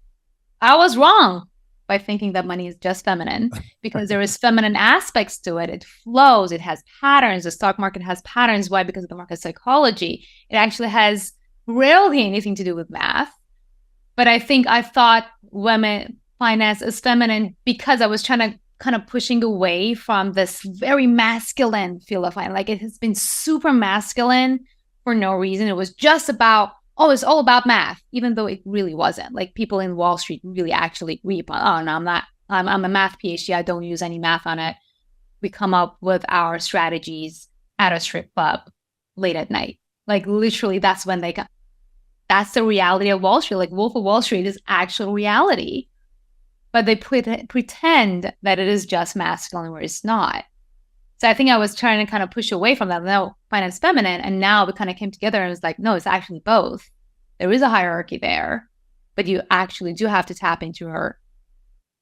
I was wrong by thinking that money is just feminine, because there is feminine aspects to it. It flows, it has patterns. The stock market has patterns. Why? Because of the market psychology. It actually has rarely anything to do with math. But I thought women finance is feminine because I was trying to kind of pushing away from this very masculine feel of finance. Like it has been super masculine for no reason. It was just about, it's all about math, even though it really wasn't. Like people in Wall Street really actually reap on, oh no, I'm a math PhD. I don't use any math on it. We come up with our strategies at a strip club late at night. Like literally that's when that's the reality of Wall Street. Like Wolf of Wall Street is actual reality, but they pretend that it is just masculine where it's not. So I think I was trying to kind of push away from that. No, finance feminine. And now we kind of came together and was like, no, it's actually both. There is a hierarchy there, but you actually do have to tap into her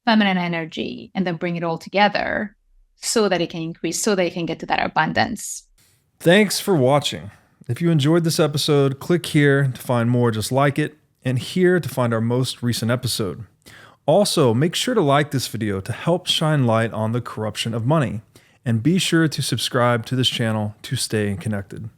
feminine energy and then bring it all together so that it can increase, so that it can get to that abundance. Thanks for watching. If you enjoyed this episode, click here to find more just like it, and here to find our most recent episode. Also, make sure to like this video to help shine light on the corruption of money, and be sure to subscribe to this channel to stay connected.